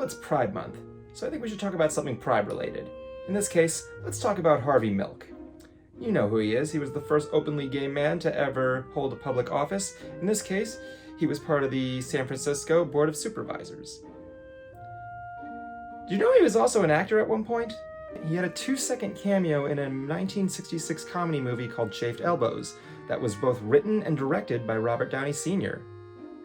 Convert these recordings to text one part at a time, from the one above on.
Well, it's Pride Month, so I think we should talk about something Pride-related. In this case, let's talk about Harvey Milk. You know who he is. He was the first openly gay man to ever hold a public office. In this case, he was part of the San Francisco Board of Supervisors. Do you know he was also an actor at one point? He had a 2-second cameo in a 1966 comedy movie called Chafed Elbows that was both written and directed by Robert Downey Sr.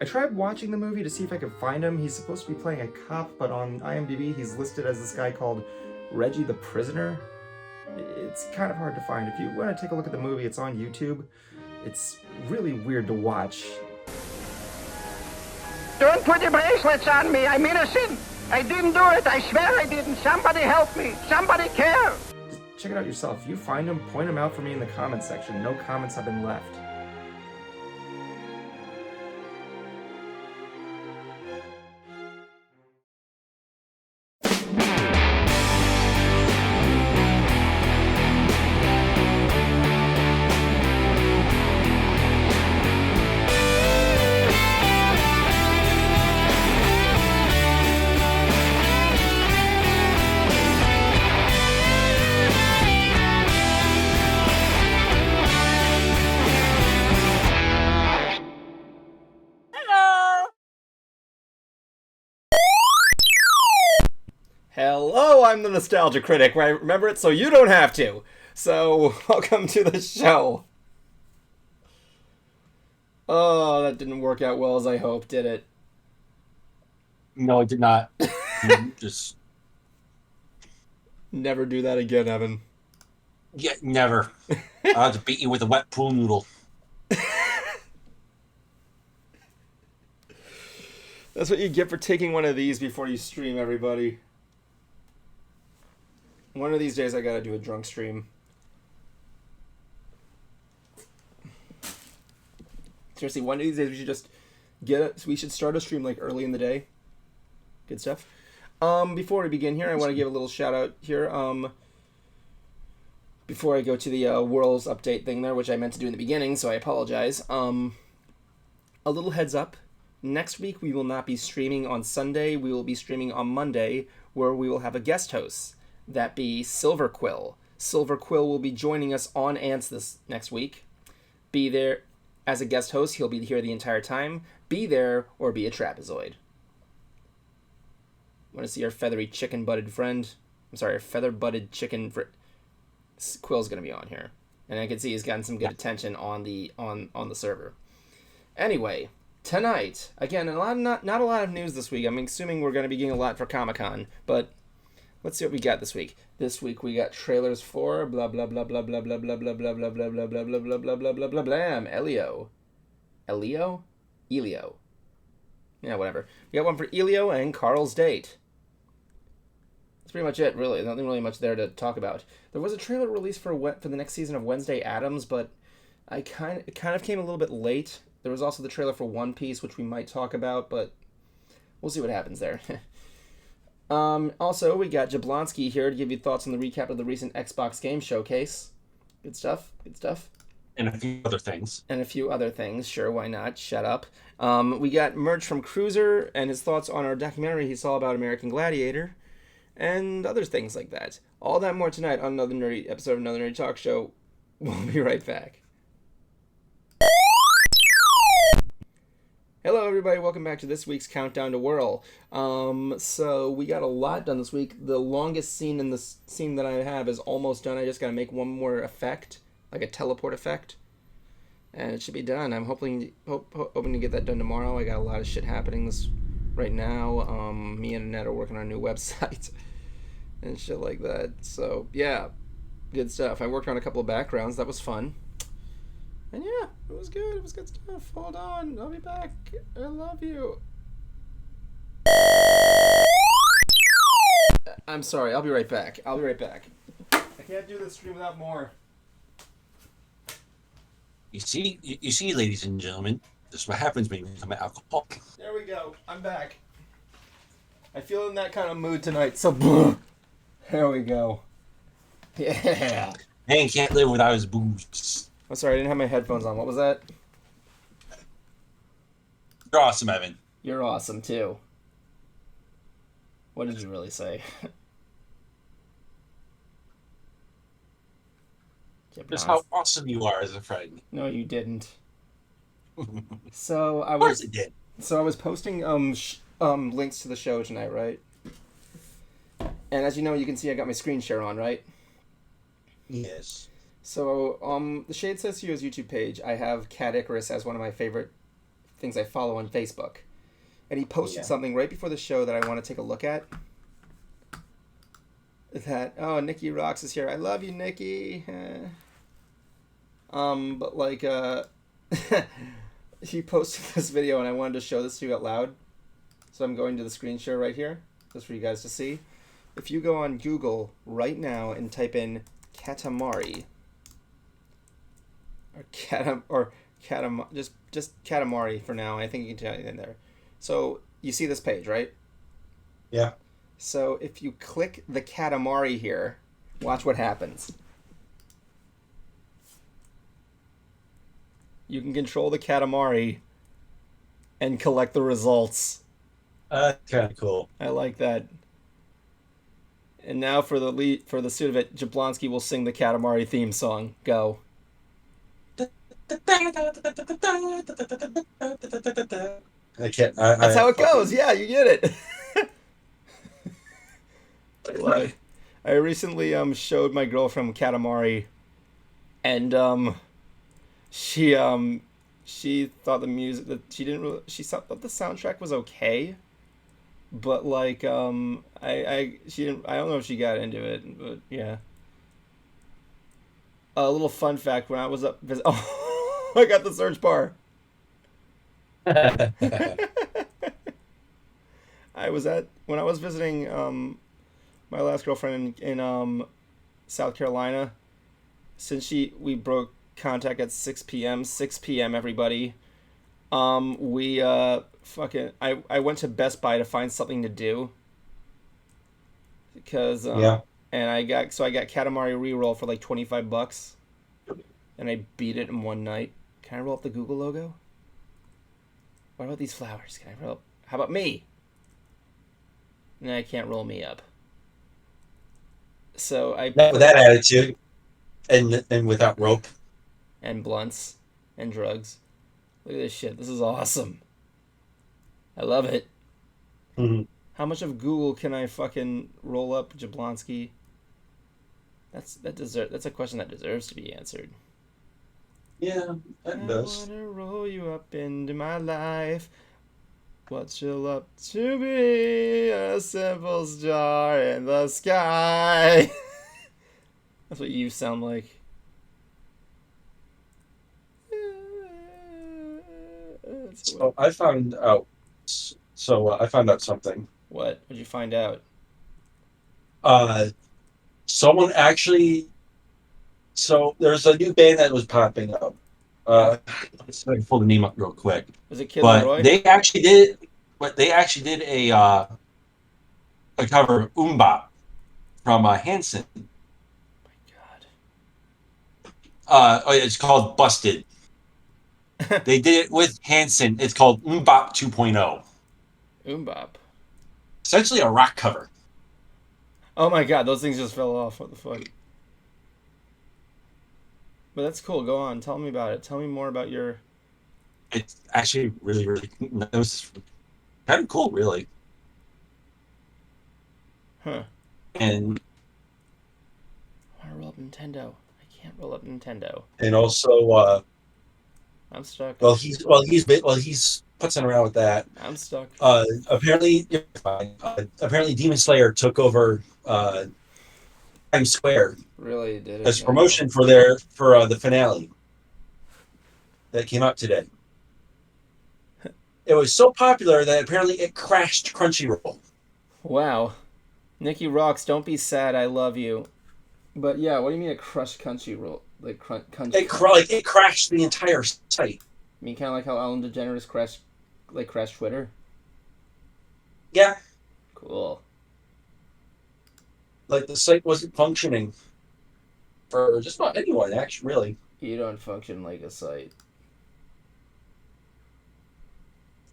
I tried watching the movie to see if I could find him. He's supposed to be playing a cop, but on IMDb he's listed as this guy called Reggie the Prisoner. It's kind of hard to find. If you want to take a look at the movie, it's on YouTube. It's really weird to watch. Don't put the bracelets on me. I'm innocent. I didn't do it. I swear I didn't. Somebody help me. Somebody care. Just check it out yourself. If you find him, point him out for me in the comments section. No comments have been left. Hello, I'm the Nostalgia Critic, where I remember it so you don't have to. So, welcome to the show. Oh, that didn't work out well as I hoped, did it? No, it did not. Just never do that again, Evan. Yeah, never. I'll have to beat you with a wet pool noodle. That's what you get for taking one of these before you stream, everybody. One of these days I gotta do a drunk stream. Seriously, one of these days we should just we should start a stream like early in the day. Good stuff. Before we begin here, I want to give a little shout out here. Before I go to the Worlds update thing there, which I meant to do in the beginning, so I apologize. A little heads up. Next week we will not be streaming on Sunday. We will be streaming on Monday, where we will have a guest host. That be Silver Quill. Silver Quill will be joining us on Ants this next week. Be there as a guest host. He'll be here the entire time. Be there or be a trapezoid. Want to see our feathery chicken-butted friend? I'm sorry, our feather-butted chicken Quill's going to be on here. And I can see he's gotten some good attention on the server. Anyway, tonight, again, not a lot of news this week. I'm assuming we're going to be getting a lot for Comic-Con, but let's see what we got this week. This week we got trailers for blah blah blah blah blah blah blah blah blah blah blah blah blah blah blah blah blah blah blah blam. Elio. Yeah, whatever. We got one for Elio and Carl's date. That's pretty much it, really. Nothing really much there to talk about. There was a trailer released for the next season of Wednesday Addams, but it kind of came a little bit late. There was also the trailer for One Piece, which we might talk about, but we'll see what happens there. Also, we got Jablonski here to give you thoughts on the recap of the recent Xbox Game Showcase. Good stuff. And a few other things. Sure, why not? Shut up. We got merch from Cruiser and his thoughts on our documentary he saw about American Gladiator. And other things like that. All that more tonight on another nerdy episode of Another Nerdy Talk Show. We'll be right back. Hello everybody, welcome back to this week's Countdown to Whirl. So we got a lot done this week. The longest scene in the scene that I have is almost done. I just gotta make one more effect, like a teleport effect. And it should be done. I'm hoping to get that done tomorrow. I got a lot of shit happening right now. Me and Annette are working on a new website and shit like that. So yeah, good stuff. I worked on a couple of backgrounds. That was fun. And yeah, it was good. It was good stuff. Hold on. I'll be back. I love you. I'm sorry. I'll be right back. I can't do this stream without more. You see, ladies and gentlemen, this is what happens when you become an alcoholic. There we go. I'm back. I feel in that kind of mood tonight, so there we go. Yeah. Man can't live without his booze. I'm sorry, I didn't have my headphones on. What was that? You're awesome, Evan. You're awesome, too. What did you really say? Just how awesome you are as a friend. No, you didn't. Of So I course was. it did. So I was posting links to the show tonight, right? And as you know, you can see I got my screen share on, right? Yes. So the Shade Says Yo's YouTube page, I have Cat Icarus as one of my favorite things I follow on Facebook. And he posted something right before the show that I want to take a look at. That, oh, Nikki Rocks is here. I love you, Nikki. But like, he posted this video and I wanted to show this to you out loud. So I'm going to the screen share right here, just for you guys to see. If you go on Google right now and type in Katamari, or just Katamari for now. I think you can tell anything there. So you see this page, right? Yeah. So if you click the Katamari here, watch what happens. You can control the Katamari and collect the results. Kind of cool. I like that. And now for the suit of it, Jablonski will sing the Katamari theme song. Go. I can't. That's how it goes. Yeah, you get it. I love it. I recently showed my girlfriend Katamari, and she thought the music that she didn't really, she thought the soundtrack was okay, but like she didn't, I don't know if she got into it, but yeah. A little fun fact: when I was up, oh, I got the search bar. When I was visiting my last girlfriend in South Carolina, since we broke contact at 6 p.m. 6 p.m. everybody. We I went to Best Buy to find something to do. Because and I got Katamari reroll for like $25, and I beat it in one night. Can I roll up the Google logo? What about these flowers? Can I roll up? How about me? No, I can't roll me up. So not with that attitude, and without rope, and blunts, and drugs. Look at this shit. This is awesome. I love it. Mm-hmm. How much of Google can I fucking roll up, Jablonski? That's a question that deserves to be answered. Yeah, that does. I wanna roll you up into my life. What you'll up to be, a simple star in the sky. That's what you sound like. So I found out. I found out something. What did you find out? Someone actually. So there's a new band that was popping up. Let's pull the name up real quick. Was it Kid But Leroy? they actually did. But they actually did a cover of Umbop from Hanson. Oh my God. It's called Busted. They did it with Hanson. It's called Umbop 2.0. Umbop. Essentially a rock cover. Oh my God, those things just fell off. What the fuck? But that's cool. Go on. Tell me about it. Tell me more about your... It's actually really, really... It was kind of cool, really. Huh. And... I want to roll up Nintendo. I can't roll up Nintendo. And also... I'm stuck. Well, he's putzing around with that. I'm stuck. Apparently, you're fine. Apparently, Demon Slayer took over Times Square Really did it as promotion for the finale that came out today. It was so popular that apparently it crashed Crunchyroll. Wow. Nikki Rocks, don't be sad. I love you. But yeah, what do you mean it crushed Crunchyroll? Like country. It crashed the entire site. I mean, kind of like how Ellen DeGeneres crashed Twitter. Yeah. Cool. Like the site wasn't functioning for just about anyone, actually. Really. You don't function like a site.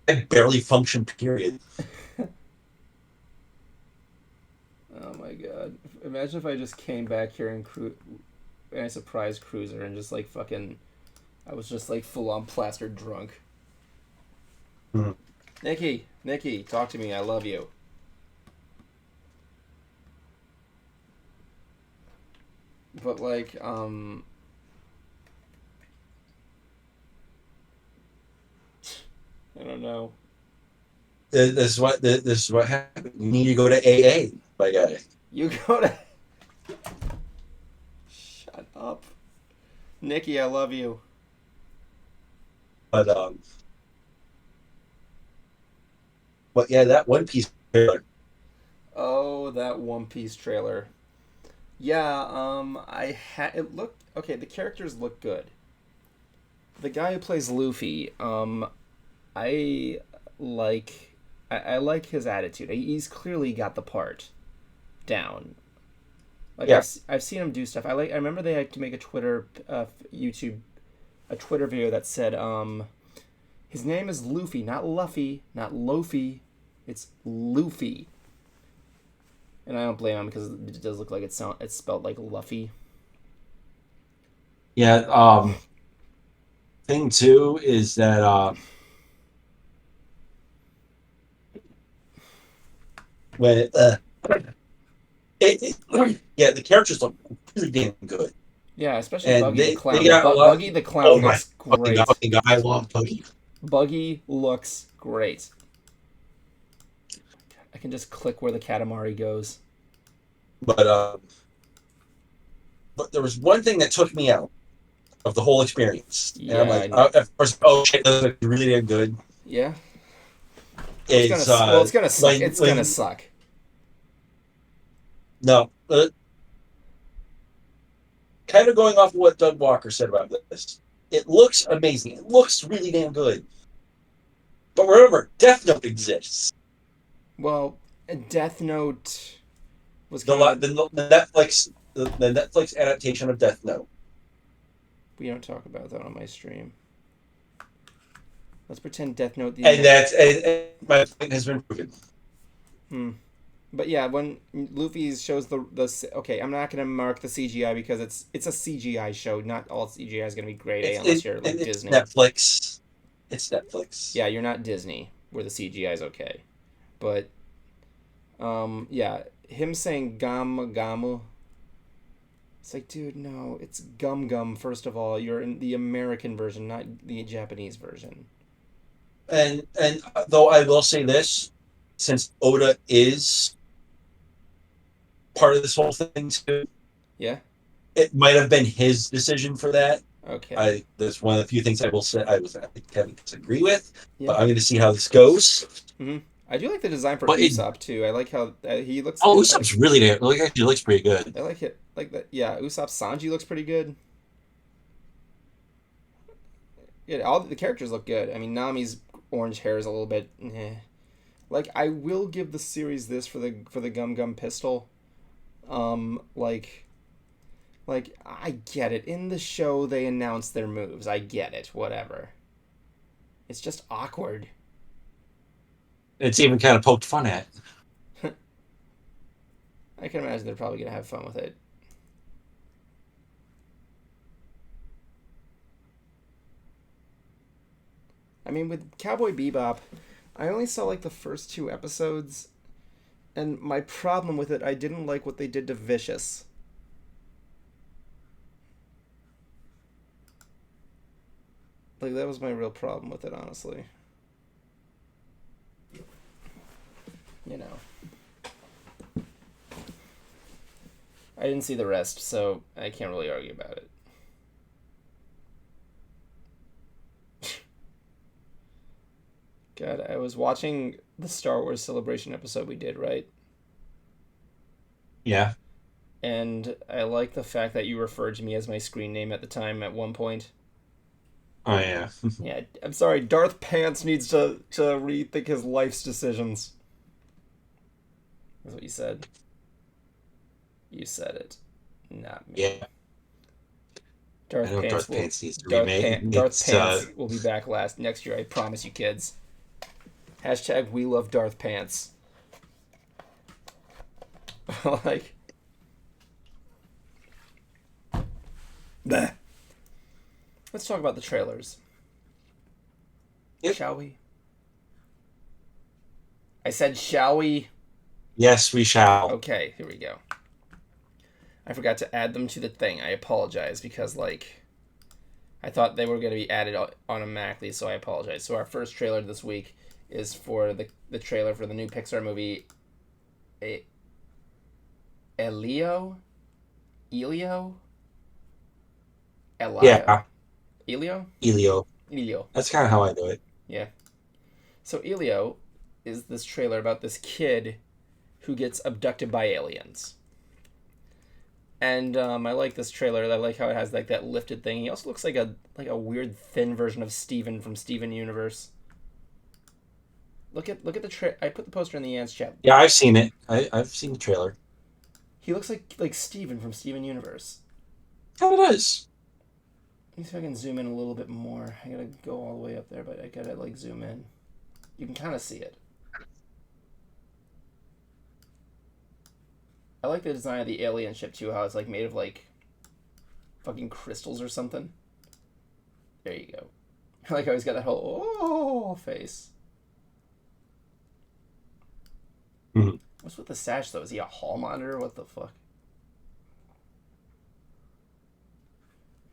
It barely functioned. Period. Imagine if I just came back here and I surprised Cruiser and just like fucking, I was just like full on plastered drunk. Hmm. Nikki, talk to me. I love you. But like, I don't know. This is what happened. You need to go to AA, my guy. You go to. Shut up, Nikki. I love you. But yeah, that One Piece trailer. Oh, that One Piece trailer. Yeah, it looked okay. The characters look good. The guy who plays Luffy, I like, I like his attitude. He's clearly got the part down. Like Yeah. I've seen him do stuff. I remember they had to make a Twitter video that said his name is Luffy, not Luffy, not Lofi. It's Luffy. And I don't blame him because it does look like it's spelled like Luffy. Yeah. Thing too is that when yeah, the characters look really damn good. Yeah, especially And Buggy the they clown. got a lot. Buggy the clown Oh my looks fucking great. God, I love Buggy. Buggy looks great. I can just click where the Katamari goes. But there was one thing that took me out of the whole experience, and Yeah, I'm like, at first, oh shit, that looks really damn good. Yeah. It's gonna suck. like, It's gonna suck. No, kind of going off of what Doug Walker said about this. It looks amazing. It looks really damn good. But remember, Death Note exists. Well, Death Note was The kind of... the Netflix adaptation of Death Note. We don't talk about that on my stream. Let's pretend Death Note... And my point has been proven. But yeah, when Luffy shows the okay, I'm not gonna mark the CGI because it's a CGI show. Not all CGI is gonna be grade A unless you're like Disney. Netflix. It's Netflix. Yeah, you're not Disney where the CGI is okay. But yeah, him saying gamu. It's like, dude, no, it's gum. First of all, you're in the American version, not the Japanese version. And though I will say this, since Oda is part of this whole thing too, Yeah, it might have been his decision for that. okay. That's one of the few things I will say I can't disagree with, Yeah. but I'm going to see how this goes. Mm-hmm. I do like the design for But Usopp too. I like how he looks. Oh, Usopp's really there. Like, actually looks pretty good. I like it. Like that. Yeah, Usopp Sanji looks pretty good. Yeah, all the characters look good. I mean, Nami's orange hair is a little bit. Like, I will give the series this for the Gum pistol. Like I get it. In the show, they announce their moves. I get it. Whatever. It's just awkward. It's even kind of poked fun at. I can imagine they're probably gonna have fun with it. I mean, with Cowboy Bebop, I only saw like the first 2 episodes, and my problem with it, I didn't like what they did to Vicious. Like, that was my real problem with it, honestly. You know. I didn't see the rest, so I can't really argue about it. God, I was watching the Star Wars Celebration episode we did, right? Yeah. And I like the fact that you referred to me as my screen name at the time at one point. Oh, yeah. Yeah, I'm sorry, Darth Pants needs to rethink his life's decisions. That's what you said. You said it, not me. Yeah. Darth Pants needs to remake. Darth Pants will be back next year, I promise you kids. #we love Darth Pants. Like, Bleh. Let's talk about the trailers. Yep. Shall we? I said, shall we? Yes, we shall. Okay, here we go. I forgot to add them to the thing. I apologize because, like, I thought they were going to be added automatically, so I apologize. So our first trailer this week is for the trailer for the new Pixar movie, Elio? Elio? Yeah. Elio? Elio. Elio. That's kind of how I do it. Yeah. So Elio is this trailer about this kid who gets abducted by aliens. And I like this trailer. I like how it has like that lifted thing. He also looks like a weird thin version of Steven from Steven Universe. Look at the I put the poster in the Ants chat. Yeah, I've seen it. I've seen the trailer. He looks like Steven from Steven Universe. How it is. Let me see if I can zoom in a little bit more. I gotta go all the way up there, but I gotta like zoom in. You can kind of see it. I like the design of the alien ship too, how it's like made of like fucking crystals or something. There you go. I like how he's got that whole face. Mm-hmm. What's with the sash though? Is he a hall monitor? What the fuck?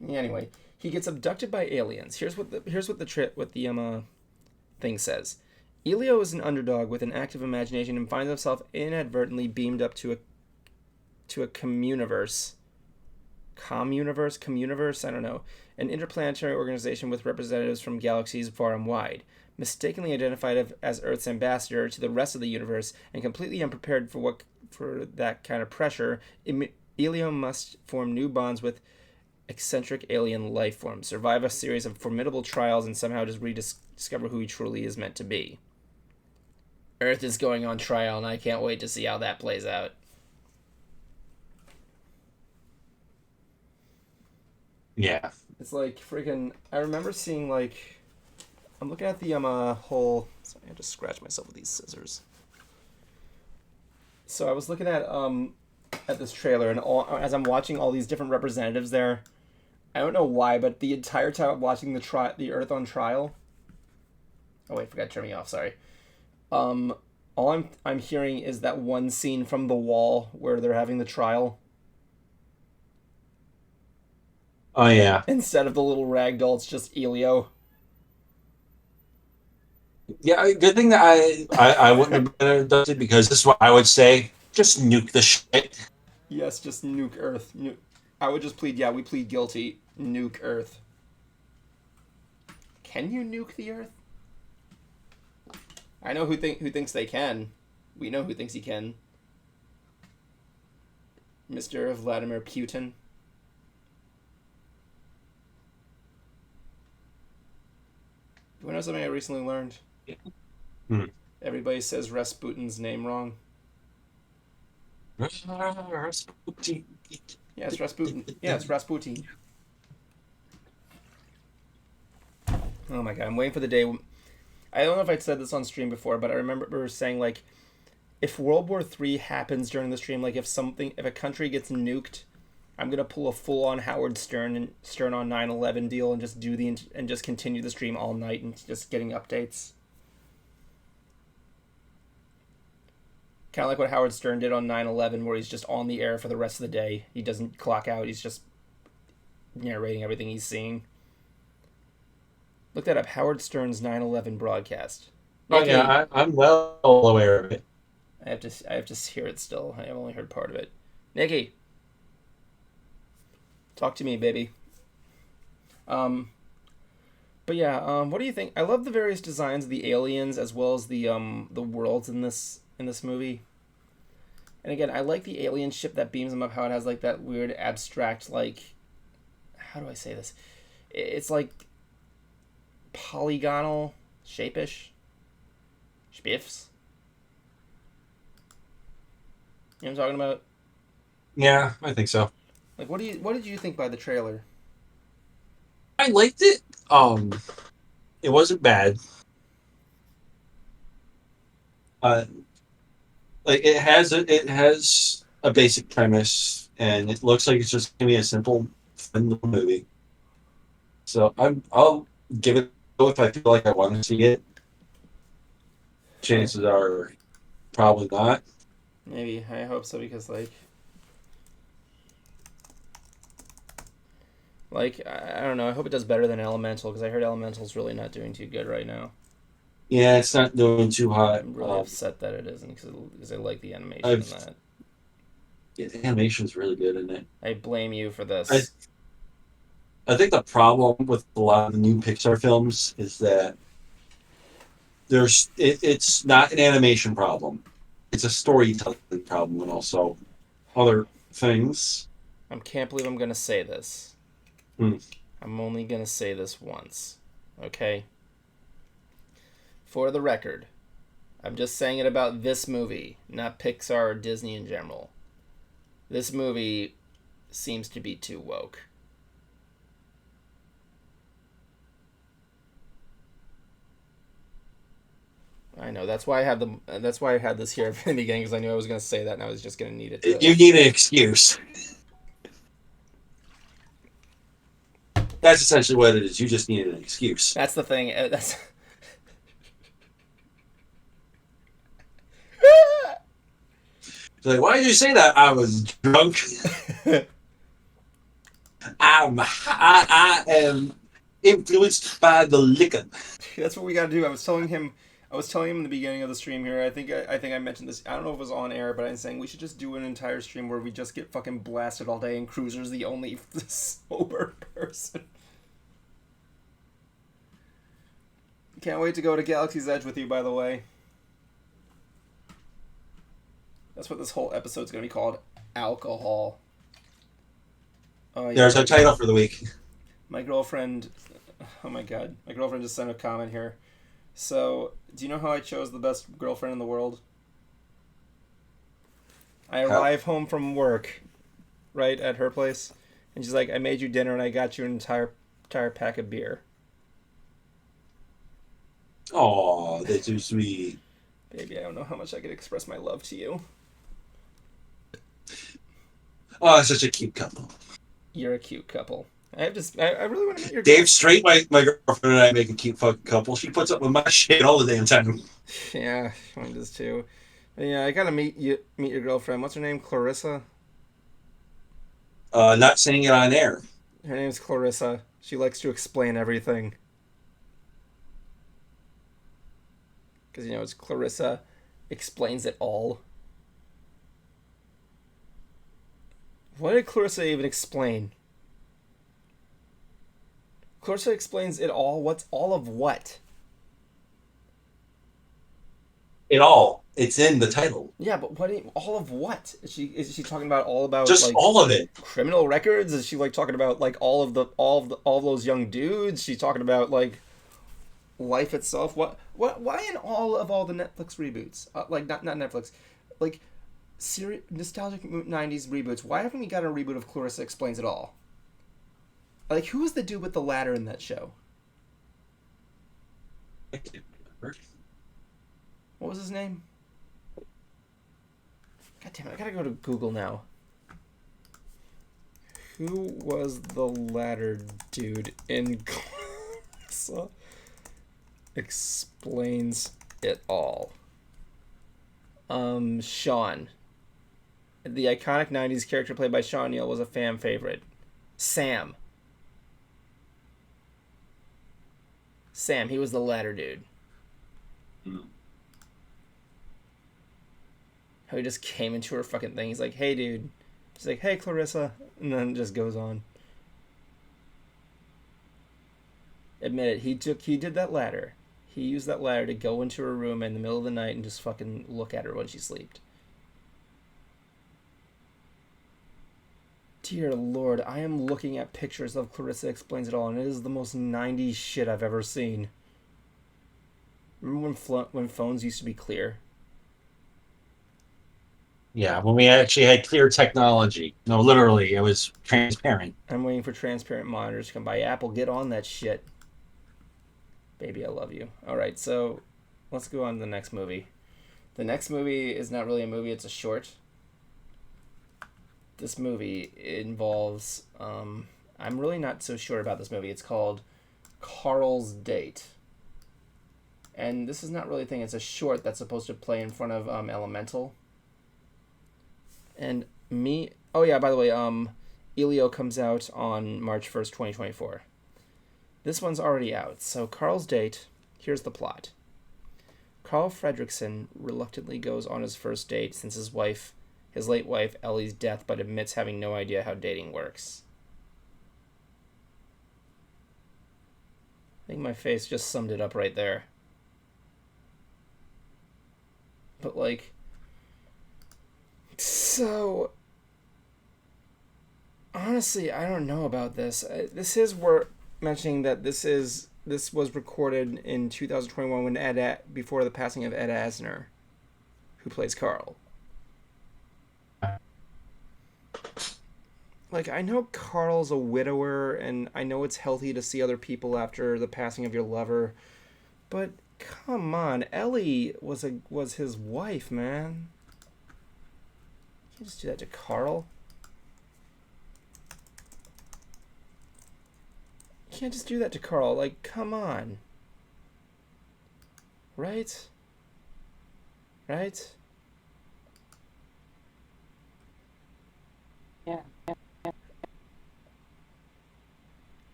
Yeah, anyway, he gets abducted by aliens. Here's what the thing says. Elio is an underdog with an active imagination and finds himself inadvertently beamed up to a communiverse, I don't know, an interplanetary organization with representatives from galaxies far and wide. Mistakenly identified as Earth's ambassador to the rest of the universe and completely unprepared for that kind of pressure, Elio must form new bonds with eccentric alien life forms, survive a series of formidable trials, and somehow just rediscover who he truly is meant to be. Earth is going on trial, and I can't wait to see how that plays out. Yeah. It's like freaking. I remember seeing like. I'm looking at the whole. Sorry, I had to scratch myself with these scissors. So I was looking at this trailer, and as I'm watching all these different representatives there, I don't know why, but the entire time I'm watching the Earth on trial. Oh wait, I forgot to turn me off. Sorry. All I'm hearing is that one scene from The Wall where they're having the trial. Oh yeah. Instead of the little ragdoll, it's just Elio. Yeah, good thing that I wouldn't have been abducted, because this is what I would say. Just nuke the shit. Yes, just nuke Earth. I would just plead, we plead guilty. Nuke Earth. Can you nuke the Earth? I know who thinks they can. We know who thinks he can. Mr. Vladimir Putin. You want to know something I recently learned? Everybody says Rasputin's name wrong. Rasputin. Yeah, it's Rasputin. Yeah, it's Rasputin. Oh my god, I'm waiting for the day. I don't know if I'd said this on stream before, but I remember saying, like, if World War III happens during the stream, like if a country gets nuked, I'm gonna pull a full-on Howard Stern on 9/11 deal and just just continue the stream all night and just getting updates. Kind of like what Howard Stern did on 9/11, where he's just on the air for the rest of the day. He doesn't clock out. He's just narrating everything he's seeing. Look that up. Howard Stern's 9/11 broadcast. Oh yeah, I'm well aware of it. I have to hear it still. I have only heard part of it. Nikki, talk to me, baby. But yeah, what do you think? I love the various designs of the aliens as well as the worlds in this movie. And again, I like the alien ship that beams them up. How it has like that weird abstract, like, how do I say this? It's like polygonal, shape-ish, spiffs. You know what I'm talking about? Yeah, I think so. Like, what did you think by the trailer? I liked it. It wasn't bad. Like it has a basic premise, and it looks like it's just gonna be a simple fun little movie. So I'll give it a go if I feel like I want to see it. Chances are probably not. Maybe. I hope so, because I don't know. I hope it does better than Elemental, because I heard Elemental's really not doing too good right now. Yeah, it's not doing too hot. I'm really upset that it isn't, because I like the animation in that. Yeah, the animation's really good in it. I blame you for this. I think the problem with a lot of the new Pixar films is that it's not an animation problem. It's a storytelling problem, and also other things. I can't believe I'm going to say this. I'm only going to say this once. Okay? For the record, I'm just saying it about this movie, not Pixar or Disney in general. This movie seems to be too woke. I know. That's why I had this here at the beginning, because I knew I was going to say that, and I was just going to need it. You need an excuse. That's essentially what it is. You just need an excuse. That's the thing. That's. It's like, why did you say that? I was drunk. I am influenced by the liquor. That's what we got to do. I was telling him in the beginning of the stream here. I think I mentioned this. I don't know if it was on air, but I'm saying we should just do an entire stream where we just get fucking blasted all day, and Cruiser's the only sober person. Can't wait to go to Galaxy's Edge with you, by the way. That's what this whole episode's going to be called. Alcohol. Oh, yeah. There's our title for the week. My girlfriend... Oh my god. My girlfriend just sent a comment here. So, do you know how I chose the best girlfriend in the world? I arrive home from work, right, at her place, and she's like, I made you dinner and I got you an entire pack of beer. Oh, that's so sweet. Baby, I don't know how much I could express my love to you. Oh, it's such a cute couple. You're a cute couple. I really want to meet your Dave Straight, my girlfriend and I make a cute fucking couple. She puts up with my shit all the damn time. Yeah, mine does too. But yeah, I gotta meet your girlfriend. What's her name? Clarissa? Not saying it on air. Her name's Clarissa. She likes to explain everything. Because, it's Clarissa explains it all. What did Clarissa even explain? Clarissa explains it all? What's all of what? It all. It's in the title. Yeah, but all of what? Is she talking about all about just all of it? Criminal records? Is she talking about all of those young dudes? She's talking about life itself. What? Why in all the Netflix reboots? Not Netflix, nostalgic 90s reboots. Why haven't we got a reboot of Clarissa Explains It All? Who was the dude with the ladder in that show? I can't remember. What was his name? God damn it! I gotta go to Google now. Who was the ladder dude in Clarissa Explains It All? Sean. The iconic 90s character played by Sean Neal was a fan favorite. Sam, he was the ladder dude. How he just came into her fucking thing. He's like, hey, dude. She's like, hey, Clarissa. And then just goes on. Admit it, he did that ladder. He used that ladder to go into her room in the middle of the night and just fucking look at her when she slept. Dear Lord, I am looking at pictures of Clarissa Explains It All, and it is the most 90s shit I've ever seen. Remember when phones used to be clear? Yeah, when we actually had clear technology. No, literally, it was transparent. I'm waiting for transparent monitors to come by. Apple, get on that shit. Baby, I love you. Alright, so let's go on to the next movie. The next movie is not really a movie, it's a short. This movie involves, I I'm really not so sure about this movie. It's called Carl's Date. And this is not really a thing. It's a short that's supposed to play in front of Elemental. And oh yeah, by the way, Elio comes out on March 1st, 2024. This one's already out. So Carl's Date, here's the plot. Carl Fredrickson reluctantly goes on his first date since his late wife, Ellie's death, but admits having no idea how dating works. I think my face just summed it up right there. But, like... So... Honestly, I don't know about this. This is worth mentioning that this was recorded in 2021 when before the passing of Ed Asner, who plays Carl. Like, I know Carl's a widower, and I know it's healthy to see other people after the passing of your lover, but come on, Ellie was his wife, man. You can't just do that to Carl. You can't just do that to Carl. Like, come on. Right? Right? Yeah.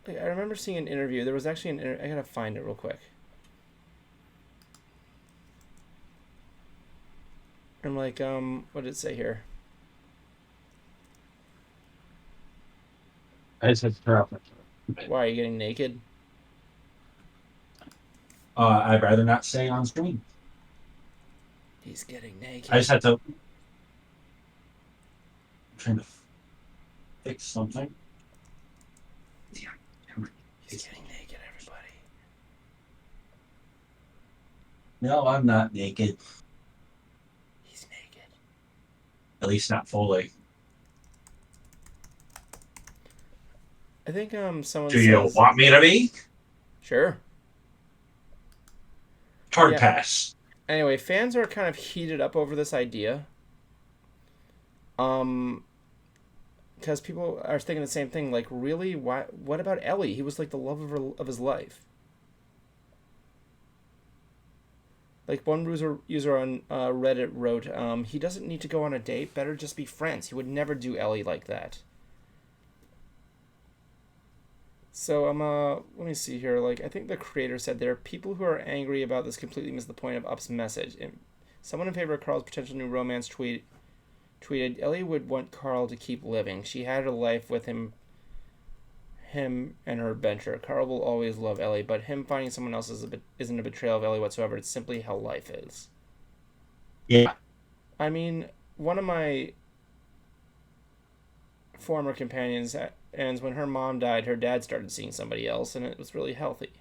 Like, I remember seeing an interview. There was actually I gotta find it real quick. I'm like, what did it say here? I just had to turn off my Why, are you getting naked? I'd rather not say on screen. He's getting naked. I just had to. I'm trying to fix something. Yeah. He's getting naked, everybody. No, I'm not naked. He's naked. At least not fully. I think someone Do you says... want me to be? Sure. Hard Yeah. pass. Anyway, fans are kind of heated up over this idea. Because people are thinking the same thing. Like, really? Why? What about Ellie? He was like the love of his life. Like, one user on Reddit wrote, he doesn't need to go on a date. Better just be friends. He would never do Ellie like that. So, let me see here. Like, I think the creator said there are people who are angry about this completely miss the point of Up's message. And someone in favor of Carl's potential new romance tweeted, Ellie would want Carl to keep living. She had her life with him and her adventure. Carl will always love Ellie, but him finding someone else isn't a betrayal of Ellie whatsoever. It's simply how life is. Yeah. I mean, one of my former companions, and when her mom died, her dad started seeing somebody else, and it was really healthy.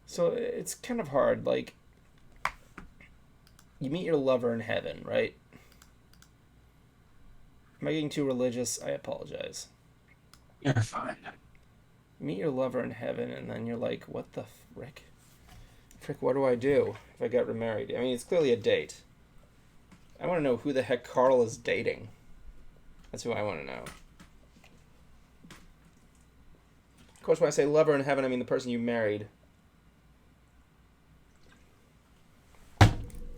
So it's kind of hard. Like, you meet your lover in heaven, right? Am I getting too religious? I apologize. You're fine. Meet your lover in heaven, and then you're like, what the frick? What do I do if I got remarried? I mean, it's clearly a date. I want to know who the heck Carl is dating. That's who I want to know. Of course, when I say lover in heaven, I mean the person you married.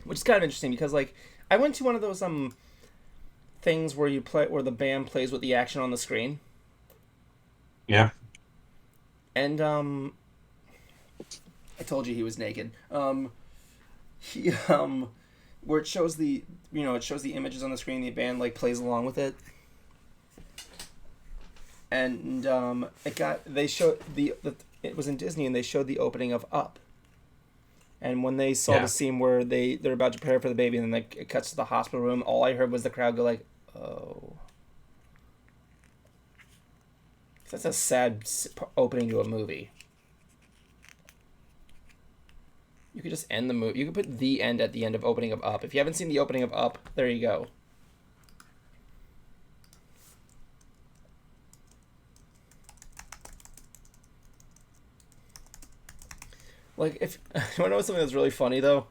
Which is kind of interesting because, like, I went to one of those things where the band plays with the action on the screen. Yeah. And I told you he was naked. He where it shows the images on the screen, the band like plays along with it. And it was in Disney, and they showed the opening of Up. And when they saw the scene where they're about to prepare for the baby, and then it cuts to the hospital room, all I heard was the crowd go like, "Oh." That's a sad opening to a movie. You could just end the movie. You could put the end at the end of opening of Up. If you haven't seen the opening of Up, there you go. Like, if you want to know something that's really funny though?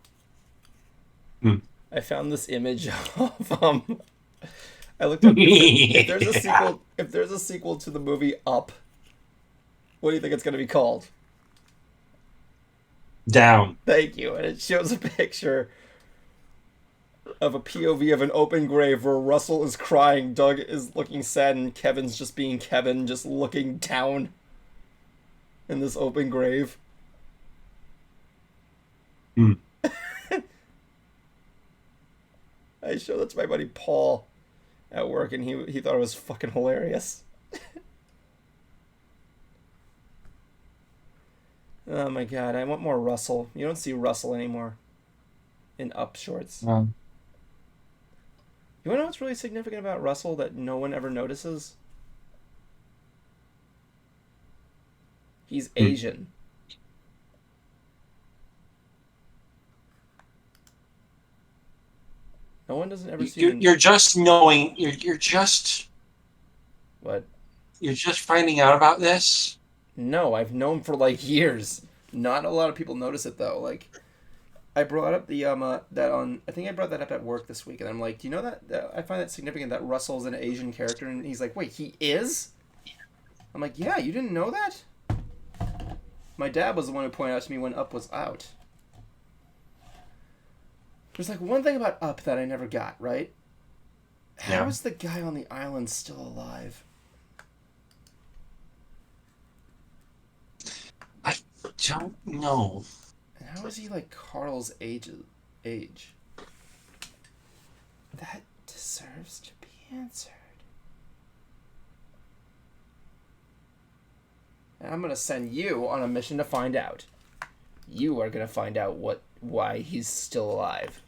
I found this image of I looked up if there's a sequel. If there's a sequel to the movie Up, what do you think it's going to be called? Down. Thank you. And it shows a picture of a POV of an open grave where Russell is crying, Doug is looking sad, and Kevin's just being Kevin, just looking down in this open grave. Hmm. I showed that to my buddy Paul at work, and he thought it was fucking hilarious. Oh my god, I want more Russell. You don't see Russell anymore in Up shorts. You want to know what's really significant about Russell that no one ever notices? He's Asian. No one doesn't ever see. You're just knowing. You're just. What? You're just finding out about this. No, I've known for like years. Not a lot of people notice it though. Like, I brought up the that on. I think I brought that up at work this week, and I'm like, do you know that I find it significant that Russell's an Asian character, and he's like, wait, he is? I'm like, yeah, you didn't know that? My dad was the one who pointed out to me when Up was out. There's like one thing about Up that I never got, right? How is the guy on the island still alive? I don't know. And how is he like Carl's age? That deserves to be answered. And I'm gonna send you on a mission to find out. You are gonna find out why he's still alive.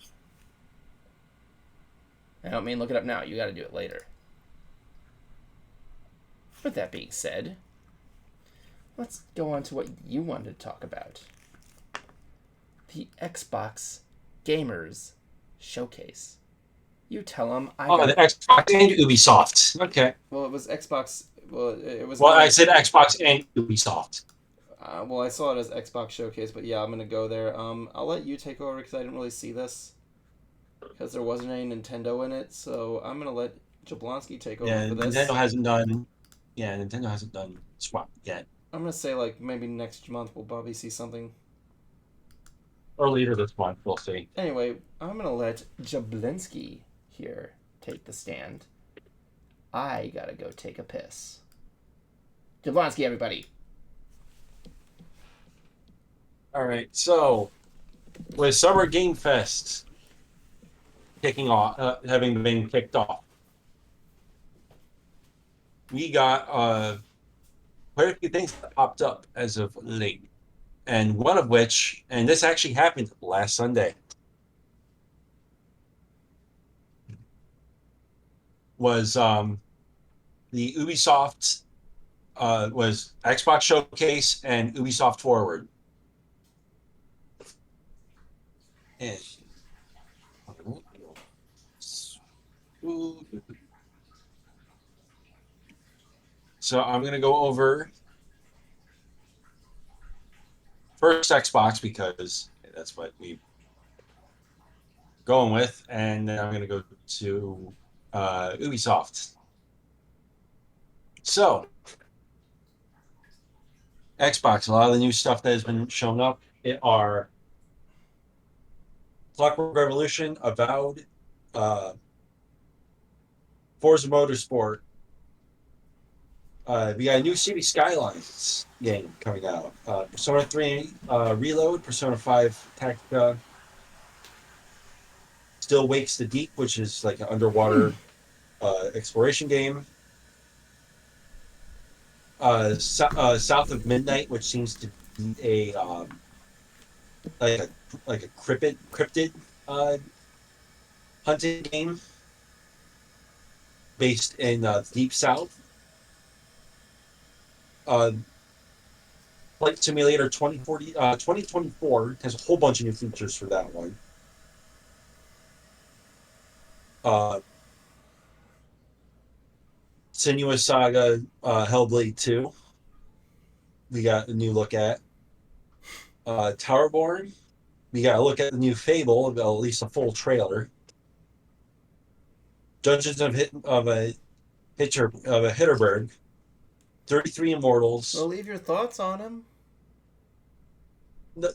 I don't mean look it up now. You gotta do it later. With that being said, let's go on to what you wanted to talk about. The Xbox Gamers Showcase. You tell them. The Xbox and Ubisoft. Okay. Well, it was Xbox. Well, it was. Well, I said Xbox and Ubisoft. Well, I saw it as Xbox Showcase, but yeah, I'm gonna go there. I'll let you take over because I didn't really see this because there wasn't any Nintendo in it, so I'm gonna let Jablonski take over for this. Nintendo hasn't done Swap yet. I'm gonna say like maybe next month we'll probably see something. Or later this month, we'll see. Anyway, I'm gonna let Jablonski here take the stand. I gotta go take a piss. Jablonski, everybody. All right, so with Summer Game Fest kicking off, having been kicked off, we got quite a few things that popped up as of late, and one of which, and this actually happened last Sunday, was the Ubisoft was Xbox Showcase and Ubisoft Forward. And so I'm going to go over first Xbox because that's what we're going with, and then I'm going to go to Ubisoft. So Xbox, a lot of the new stuff that has been shown up are Clockwork Revolution, Avowed, Forza Motorsport. We got a new City Skylines game coming out. Persona 3 Reload, Persona 5 Tactica, Still Wakes the Deep, which is like an underwater exploration game. South of Midnight, which seems to be a cryptid hunting game based in Deep South. Flight Simulator 2024 has a whole bunch of new features for that one. Senua's Saga Hellblade 2 we got a new look at. Towerborn, we got a look at the new Fable, at least a full trailer. Dungeons of Hitterberg, 33 Immortals. Well, leave your thoughts on him.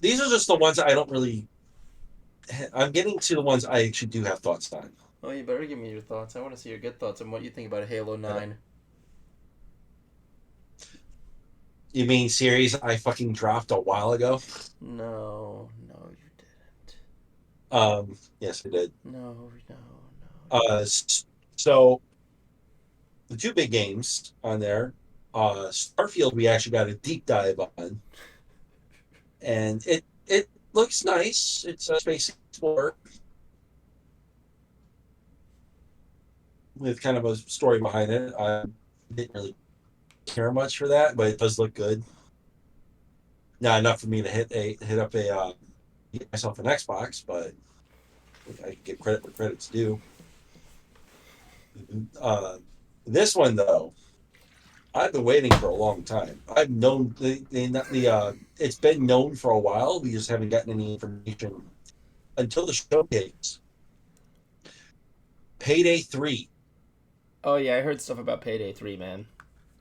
These are just the ones I don't really. I'm getting to the ones I actually do have thoughts on. Oh, you better give me your thoughts. I want to see your good thoughts on what you think about Halo 9. You mean series I fucking dropped a while ago? No, you didn't. Yes, I did. No. So the two big games on there, Starfield, we actually got a deep dive on, and it looks nice. It's a space explorer with kind of a story behind it. I didn't really care much for that, but it does look good. Not enough for me to hit up a get myself an Xbox, but I can give credit where credit's due. This one though, I've been waiting for a long time. I've known it's been known for a while. We just haven't gotten any information until the showcase. Payday 3. Oh yeah, I heard stuff about Payday 3, man.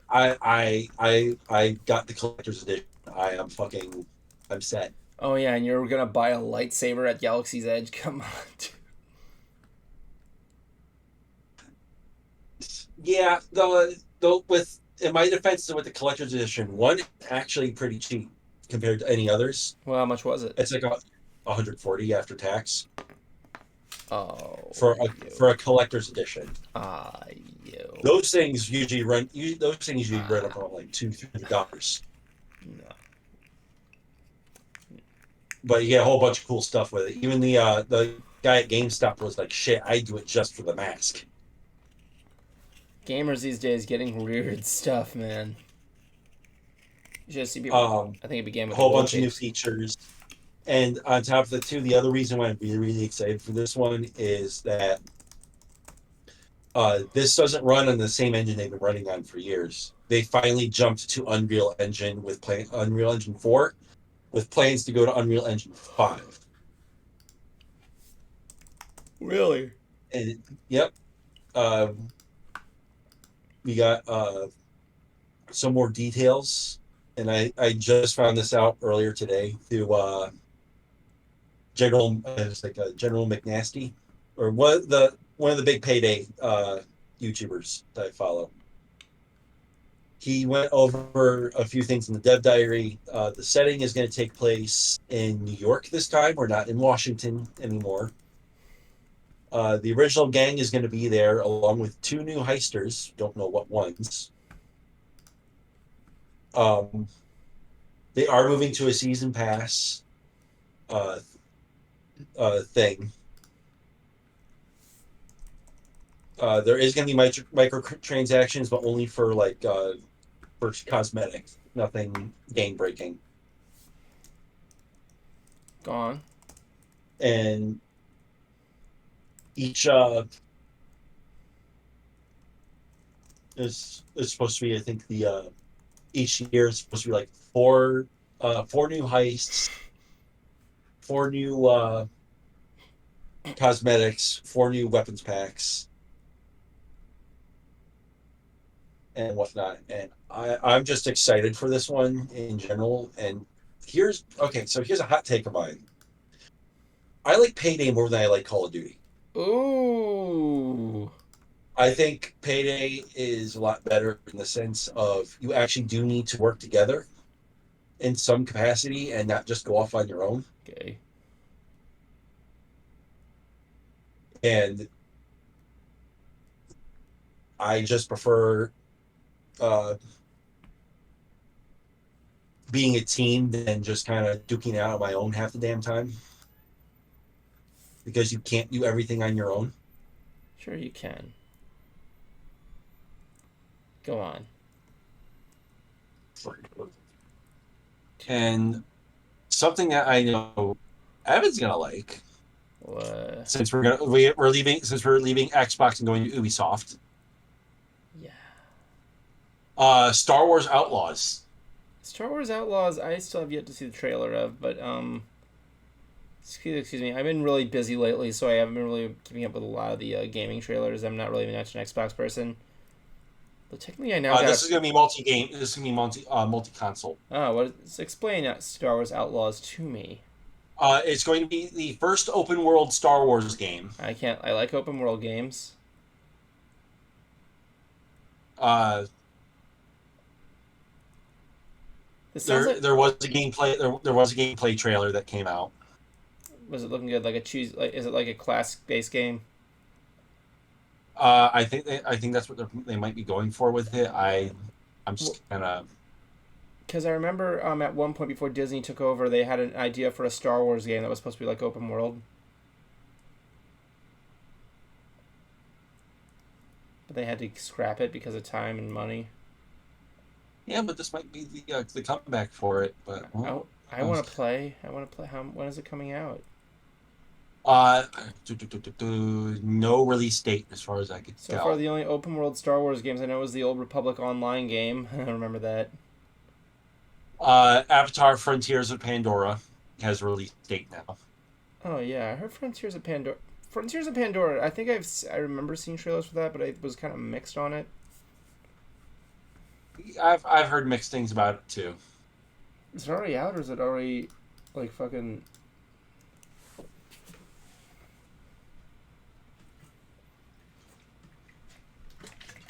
I got the collector's edition. I'm set. Oh yeah, and you're gonna buy a lightsaber at Galaxy's Edge? Come on, dude. Yeah, though with in my defense with the collector's edition, one actually pretty cheap compared to any others. Well, how much was it? It's like 140 after tax. Oh. For a collector's edition. You. Those things usually run up on like $200-$300. No. But you get a whole bunch of cool stuff with it. Even the guy at GameStop was like, "Shit, I do it just for the mask." Gamers these days getting weird stuff, man. You should see people. I think it began with a whole bunch of new features. And on top of the two, the other reason why I'm really, really excited for this one is that this doesn't run on the same engine they've been running on for years. They finally jumped to Unreal Engine with Unreal Engine 4, with plans to go to Unreal Engine 5. Really? And yep, we got some more details, and I just found this out earlier today through General McNasty, or one of the big Payday YouTubers that I follow. He went over a few things in the dev diary. The setting is going to take place in New York this time. We're not in Washington anymore. The original gang is going to be there along with two new heisters. Don't know what ones. They are moving to a season pass thing. There is going to be microtransactions, but only for for cosmetics. Nothing game breaking. Go on. And each is supposed to be, I think each year is supposed to be like four new heists, four new cosmetics, four new weapons packs, and whatnot. And I'm just excited for this one in general. And here's a hot take of mine. I like Payday more than I like Call of Duty. Ooh. I think Payday is a lot better in the sense of you actually do need to work together in some capacity and not just go off on your own. Okay. And I just prefer being a team than just kind of duking out on my own half the damn time. Because you can't do everything on your own. Sure you can. Go on. And something that I know Evan's gonna like, What? since we're leaving Xbox and going to Ubisoft. Yeah. Star Wars Outlaws. Star Wars Outlaws, I still have yet to see the trailer of, but excuse me. I've been really busy lately, so I haven't been really keeping up with a lot of the gaming trailers. I'm not really much an Xbox person. But technically, I now got. This is going to be multi-game. This is going to be multi-console. Oh, explain Star Wars Outlaws to me. It's going to be the first open world Star Wars game. I like open world games. There was a gameplay trailer that came out. Was it looking good? Is it like a class-based game? I think that's what they might be going for with it. I'm just kind of. Because I remember at one point before Disney took over, they had an idea for a Star Wars game that was supposed to be like open world. But they had to scrap it because of time and money. Yeah, but this might be the comeback for it. But I want to play. When is it coming out? No release date as far as I could tell. So far, the only open world Star Wars games I know is the Old Republic Online game. I don't remember that. Avatar: Frontiers of Pandora has a release date now. Oh yeah, I heard Frontiers of Pandora. Frontiers of Pandora. I think I remember seeing trailers for that, but I was kind of mixed on it. I've heard mixed things about it too. Is it already out, or is it already like fucking?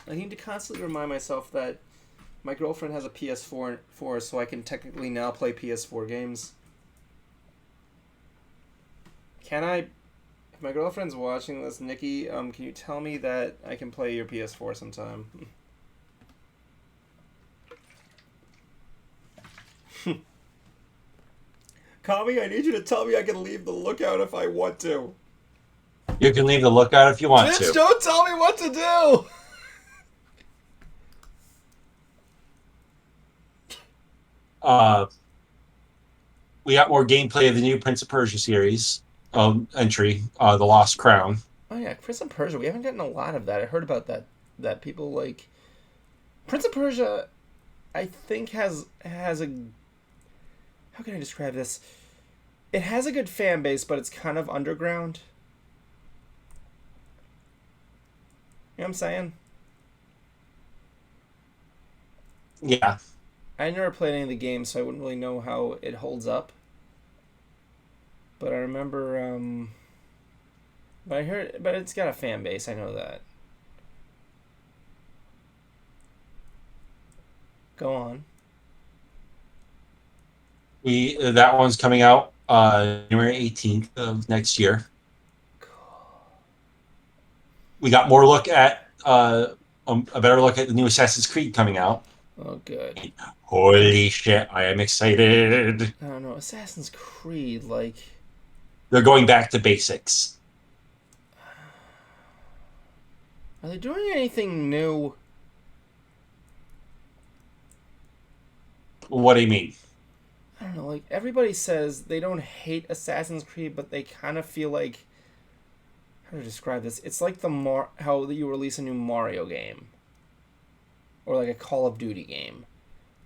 I need to constantly remind myself that my girlfriend has a PS4, so I can technically now play PS4 games. Can I? If my girlfriend's watching this, Nikki, can you tell me that I can play your PS4 sometime? Kami, I need you to tell me I can leave the lookout if I want to. You can leave the lookout if you want to. Bitch, don't tell me what to do! We got more gameplay of the new Prince of Persia series entry, The Lost Crown. Oh yeah, Prince of Persia. We haven't gotten a lot of that. I heard about that people like Prince of Persia. I think has a. How can I describe this? It has a good fan base, but it's kind of underground. You know what I'm saying? Yeah. I never played any of the games, so I wouldn't really know how it holds up. But I remember, but it's got a fan base. I know that. Go on. That one's coming out January 18th of next year. Cool. We got more look at a better look at the new Assassin's Creed coming out. Oh, good. Holy shit, I am excited. I don't know. Assassin's Creed, like... They're going back to basics. Are they doing anything new? What do you mean? I don't know, like, everybody says they don't hate Assassin's Creed, but they kind of feel like... How to describe this? It's like how you release a new Mario game. Or like a Call of Duty game.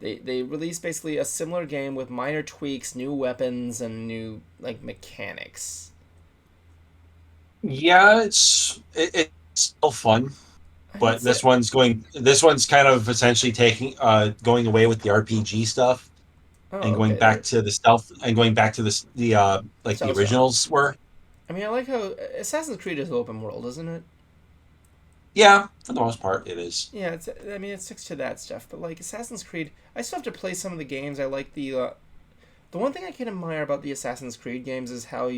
They release basically a similar game with minor tweaks, new weapons, and new like mechanics. Yeah, it's still fun, but this one's kind of essentially going away with the RPG stuff and going back to the stealth and going back to the originals were. I mean, I like how Assassin's Creed is open world, isn't it? Yeah, for the most part, it is. Yeah, it sticks to that stuff. But like Assassin's Creed, I still have to play some of the games. I like the one thing I can admire about the Assassin's Creed games is how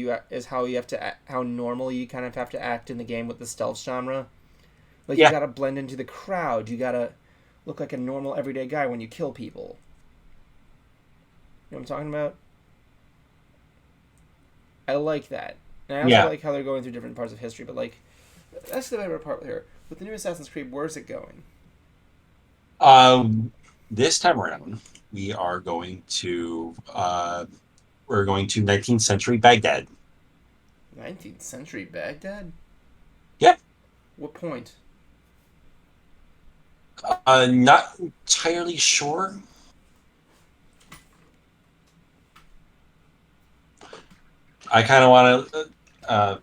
normal you kind of have to act in the game with the stealth genre. Like you gotta blend into the crowd. You gotta look like a normal everyday guy when you kill people. You know what I'm talking about? I like that, and I also like how they're going through different parts of history. But like, that's the favorite part here. With the new Assassin's Creed, where's it going? This time around, we are going to 19th century Baghdad. 19th century Baghdad? Yeah. What point? Not entirely sure. I kind of want to.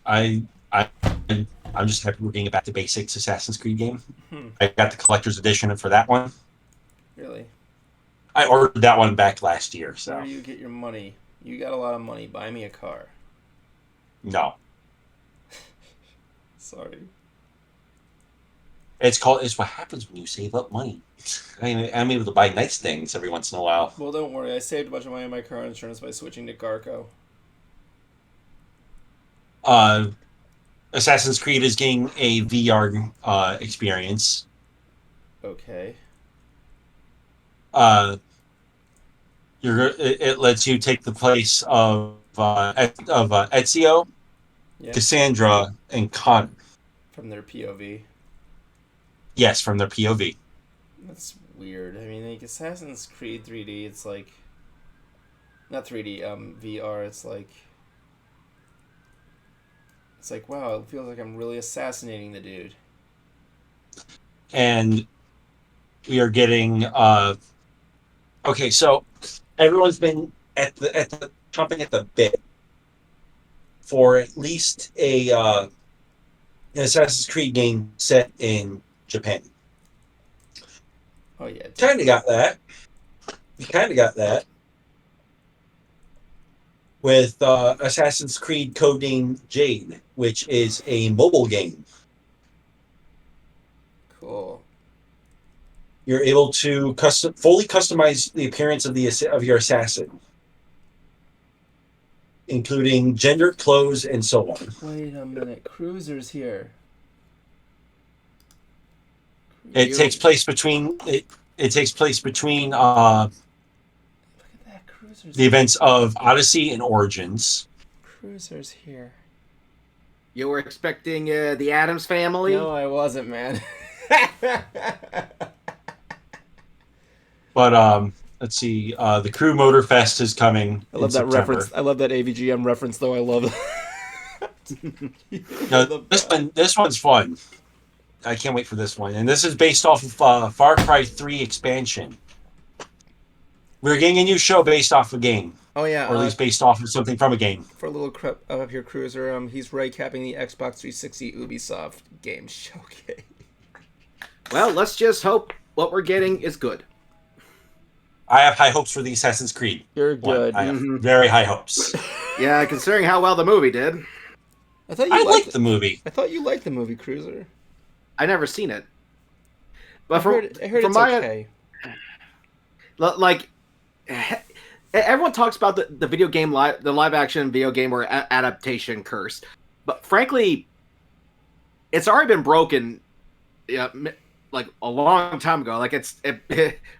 I I'm just happy we're getting back to basics Assassin's Creed game. I got the collector's edition for that one. Really? I ordered that one back last year. So Where do you get your money? You got a lot of money. Buy me a car. no, Sorry. it's what happens when you save up money. I'm able to buy nice things every once in a while. Well, don't worry. I saved a bunch of money on my car insurance by switching to Carco. Assassin's Creed is getting a VR experience. Okay. It lets you take the place of Ezio, Yeah. Cassandra, and Connor. From their POV. Yes, from their POV. That's weird. I mean, like Assassin's Creed 3D, it's like not 3D, VR. It's like wow, it feels like I'm really assassinating the dude. And we are getting okay, so everyone's been at the chomping at the bit for at least an Assassin's Creed game set in Japan. Oh yeah. Kind of got that. You kind of got that with Assassin's Creed codename Jade, which is a mobile game. Cool. You're able to fully customize the appearance of your assassin, including gender, clothes, and so on. Wait a minute. Cruiser's here. It takes place between It takes place between Look at that. Cruiser's the events of Odyssey and Origins. Cruiser's here. You were expecting the Addams Family? No, I wasn't, man. But let's see. The Crew Motor Fest is coming. I love that September. reference. I love that AVGM reference, though. I love it. No, this one's fun. I can't wait for this one. And this is based off of Far Cry 3 expansion. We're getting a new show based off a game. Oh yeah, Or at least based off of something from a game. for a little crap up here, Cruiser. He's recapping the Xbox 360 Ubisoft game showcase. Well, let's just hope what we're getting is good. I have high hopes for the Assassin's Creed. You're one. good. I have very high hopes. Yeah, considering how well the movie did. I thought you I liked liked the movie. I thought you liked the movie, Cruiser. I never seen it. But I heard it's okay. Like, everyone talks about the video game the live action video game or adaptation curse, but frankly, it's already been broken. Yeah, like a long time ago. Like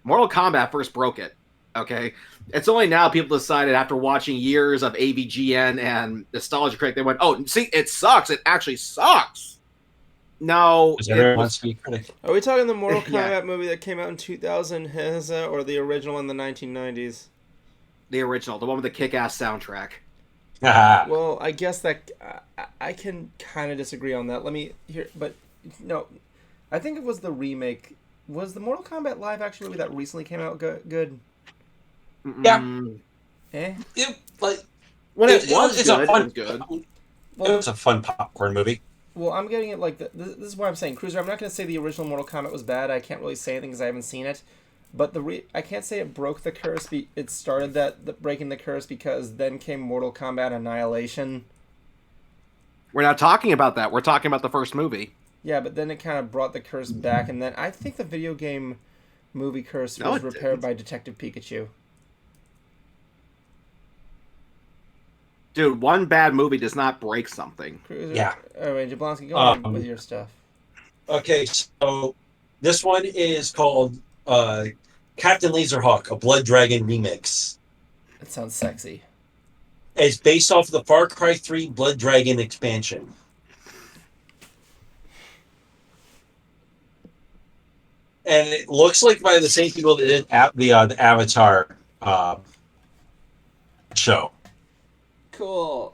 Mortal Kombat first broke it. Okay, it's only now people decided after watching years of AVGN and Nostalgia Critic, they went, "Oh, see, it sucks. It actually sucks." No, Because everyone wants to be a critic. Are we talking the Mortal Kombat Yeah. movie that came out in 2000, or the original in the 1990s? the original, the one with the kick-ass soundtrack. Well, I guess that I can kind of disagree on that. Let me hear, but no, I think it was the remake. Was the Mortal Kombat live action movie that recently came out good? Yeah. Eh? When it was it's good, a fun, it was good. It was a fun popcorn movie. Well, I'm getting it like this is why I'm saying, Cruiser. I'm not going to say the original Mortal Kombat was bad. I can't really say anything because I haven't seen it. But I can't say it broke the curse. It started breaking the curse because then came Mortal Kombat Annihilation. We're not talking about that. We're talking about the first movie. Yeah, but then it kind of brought the curse back, and then I think the video game movie curse was repaired by Detective Pikachu. Dude, one bad movie does not break something. Cruiser, Yeah. Anyway, Jablonski, go on with your stuff. Okay, so this one is called Captain Laserhawk, a Blood Dragon remix. That sounds sexy. It's based off the Far Cry 3 Blood Dragon expansion. And it looks like by the same people that did the Avatar show. Cool.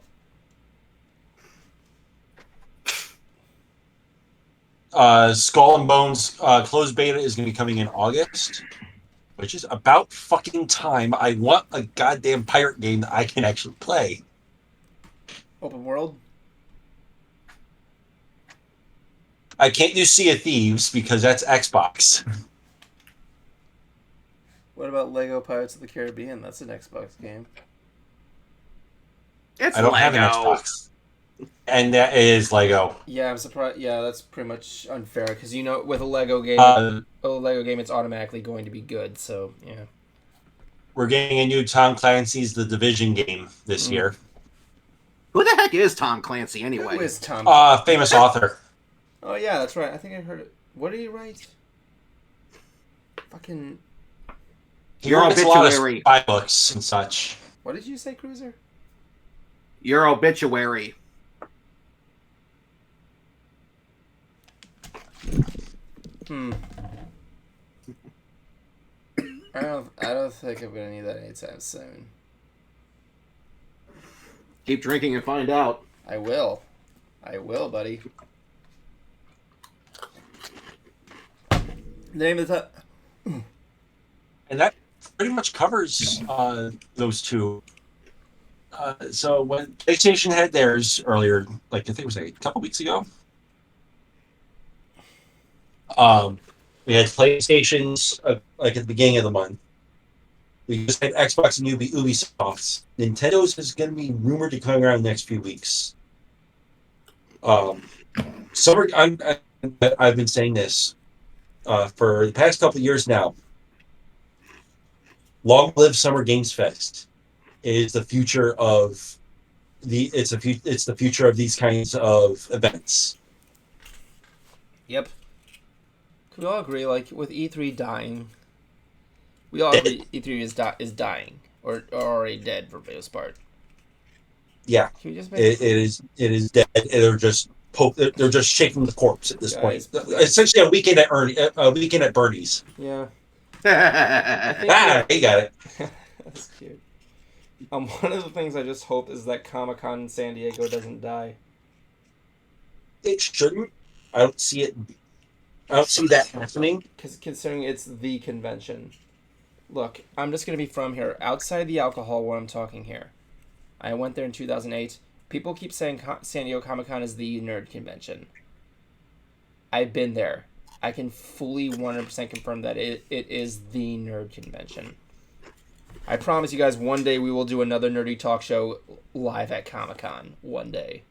Skull and Bones closed beta is going to be coming in August. which is about fucking time. I want a goddamn pirate game that I can actually play. Open world? I can't do Sea of Thieves because that's Xbox. What about Lego Pirates of the Caribbean? That's an Xbox game. It's I don't Lego. have an Xbox. And that is Lego. Yeah, I'm surprised. Yeah, that's pretty much unfair because with a Lego game, it's automatically going to be good. So yeah. We're getting a new Tom Clancy's The Division game this year. Who the heck is Tom Clancy anyway? Who is Tom? Famous author. Oh yeah, that's right. I think I heard it. What did he write? Fucking. He writes a lot of spy books and such. What did you say, Cruiser? Your obituary. I don't think I'm gonna need that anytime soon. Keep drinking and find out. I will, buddy. The name of the And that pretty much covers those two. So when PlayStation had theirs earlier, like I think it was a couple weeks ago, we had PlayStation's like at the beginning of the month. We just had Xbox and Ubisoft's. Nintendo's is going to be rumored to come around in the next few weeks. Summer, I've been saying this for the past couple of years now. Long live Summer Games Fest is the future of it's the future of these kinds of events. Yep. Can we all agree, like, with E3 dying, we all agree E3 is dying or already dead for the most part. Yeah, Can we just it is dead. They're just shaking the corpse at this point. Essentially, a weekend at Bernie's. Yeah. You got it. That's cute. One of the things I just hope is that Comic-Con in San Diego doesn't die. It shouldn't. I don't see it. I don't see that happening. Because considering it's the convention. Look, I'm just going to be from here. Outside the alcohol where I'm talking here. I went there in 2008. People keep saying San Diego Comic-Con is the nerd convention. I've been there. I can fully 100% confirm that it is the nerd convention. I promise you guys one day we will do another nerdy talk show live at Comic-Con. One day.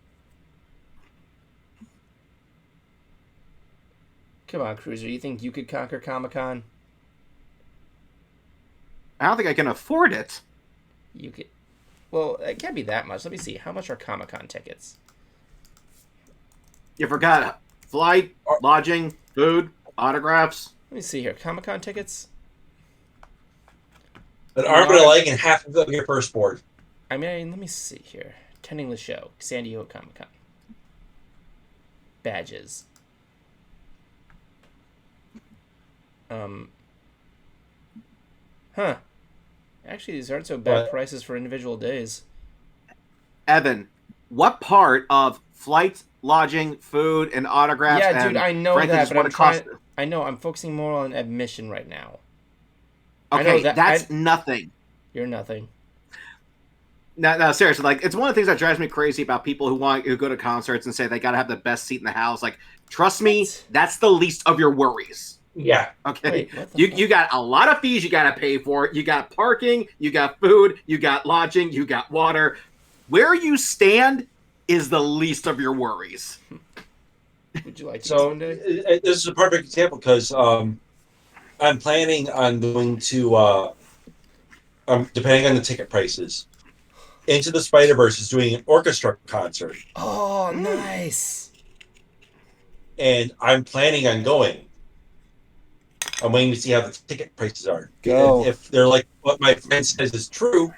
Come on, Cruiser. You think you could conquer Comic-Con? I don't think I can afford it. You could. Well, it can't be that much. Let me see. How much are Comic-Con tickets? You forgot flight, lodging, food, autographs. Let me see here. Comic-Con tickets? An arm and a leg and half of your first board. I mean, let me see here. Attending the show. San Diego Comic-Con. Badges. Huh. Actually, these aren't so bad prices for individual days. Evan, what part of flight, lodging, food, and autographs? Yeah, dude, I know that, but I know I'm focusing more on admission right now. Okay, that's nothing. You're nothing. No, seriously, like it's one of the things that drives me crazy about people who go to concerts and say they got to have the best seat in the house. Like, trust me, that's the least of your worries. Yeah. Okay. Wait, you got a lot of fees you got to pay for. You got parking, you got food, you got lodging, you got water. Where you stand is the least of your worries. Would you like to go one day? This is a perfect example because I'm planning on going to, depending on the ticket prices, Into the Spider-Verse is doing an orchestra concert. Oh, nice. And I'm planning on going. I'm waiting to see how the ticket prices are. Go. If they're like what my friend says is true,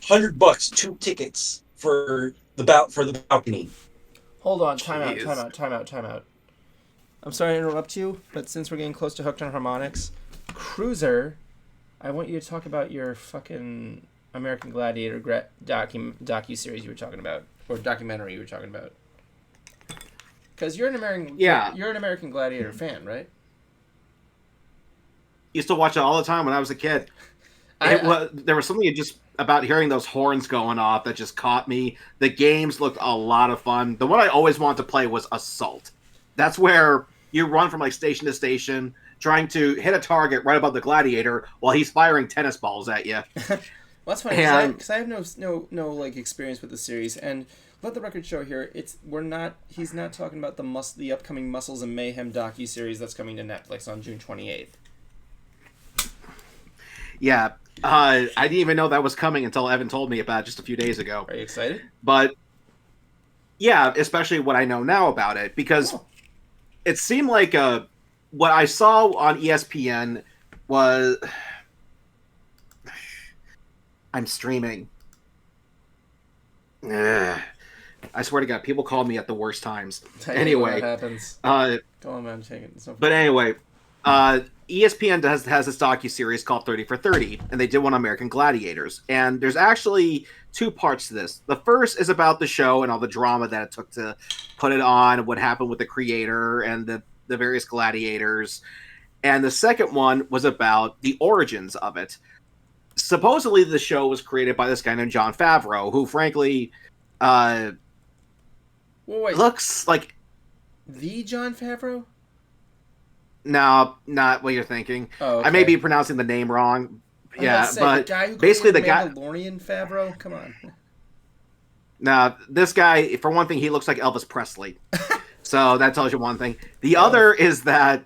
$100, 2 tickets for the balcony. Hold on, time out. I'm sorry to interrupt you, but since we're getting close to Hooked on Harmonics, Cruiser, I want you to talk about your fucking American Gladiator docu-series you were talking about, or documentary you were talking about. Because you're an American Gladiator fan, right? Used to watch it all the time when I was a kid. There was something just about hearing those horns going off that just caught me. The games looked a lot of fun. The one I always wanted to play was Assault. That's where you run from like station to station, trying to hit a target right above the gladiator while he's firing tennis balls at you. Well, that's funny because I have no like experience with the series, and let the record show here. He's not talking about the upcoming Muscles and Mayhem docu-series that's coming to Netflix on June 28th. Yeah, I didn't even know that was coming until Evan told me about it just a few days ago. Are you excited? But yeah, especially what I know now about it, because it seemed like what I saw on ESPN was I'm streaming. Ugh. I swear to God, people call me at the worst times. Anyway, what happens? Go on, man, take it. But anyway, ESPN has this docu-series called 30 for 30, and they did one on American Gladiators. And there's actually two parts to this. The first is about the show and all the drama that it took to put it on, what happened with the creator and the various gladiators. And the second one was about the origins of it. Supposedly, the show was created by this guy named Jon Favreau, who, frankly, looks like... The Jon Favreau? No, not what you're thinking. Oh, okay. I may be pronouncing the name wrong. But the guy who basically the guy... Mandalorian Favreau? Come on. Now, this guy, for one thing, he looks like Elvis Presley. So that tells you one thing. The other is that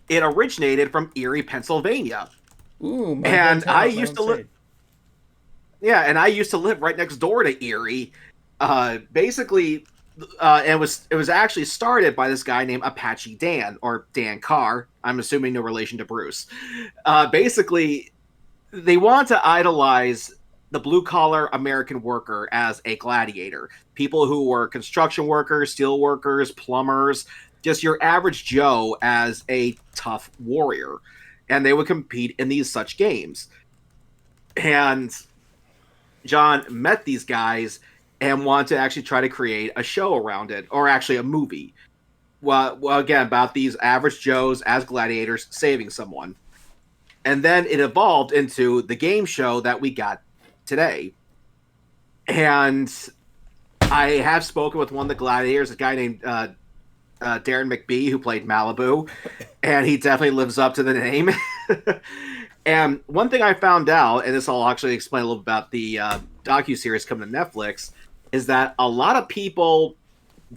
it originated from Erie, Pennsylvania. Ooh, and I used to live... Yeah, and I used to live right next door to Erie. Basically... it was actually started by this guy named Apache Dan, or Dan Carr. I'm assuming no relation to Bruce. Basically, they want to idolize the blue-collar American worker as a gladiator. People who were construction workers, steel workers, plumbers, just your average Joe as a tough warrior. And they would compete in these such games. And John met these guys and want to actually try to create a show around it, or actually a movie. Well, again, about these average Joes as gladiators saving someone. And then it evolved into the game show that we got today. And I have spoken with one of the gladiators, a guy named Darren McBee, who played Malibu, and he definitely lives up to the name. And one thing I found out, and this will actually explain a little about the docuseries coming to Netflix, is that a lot of people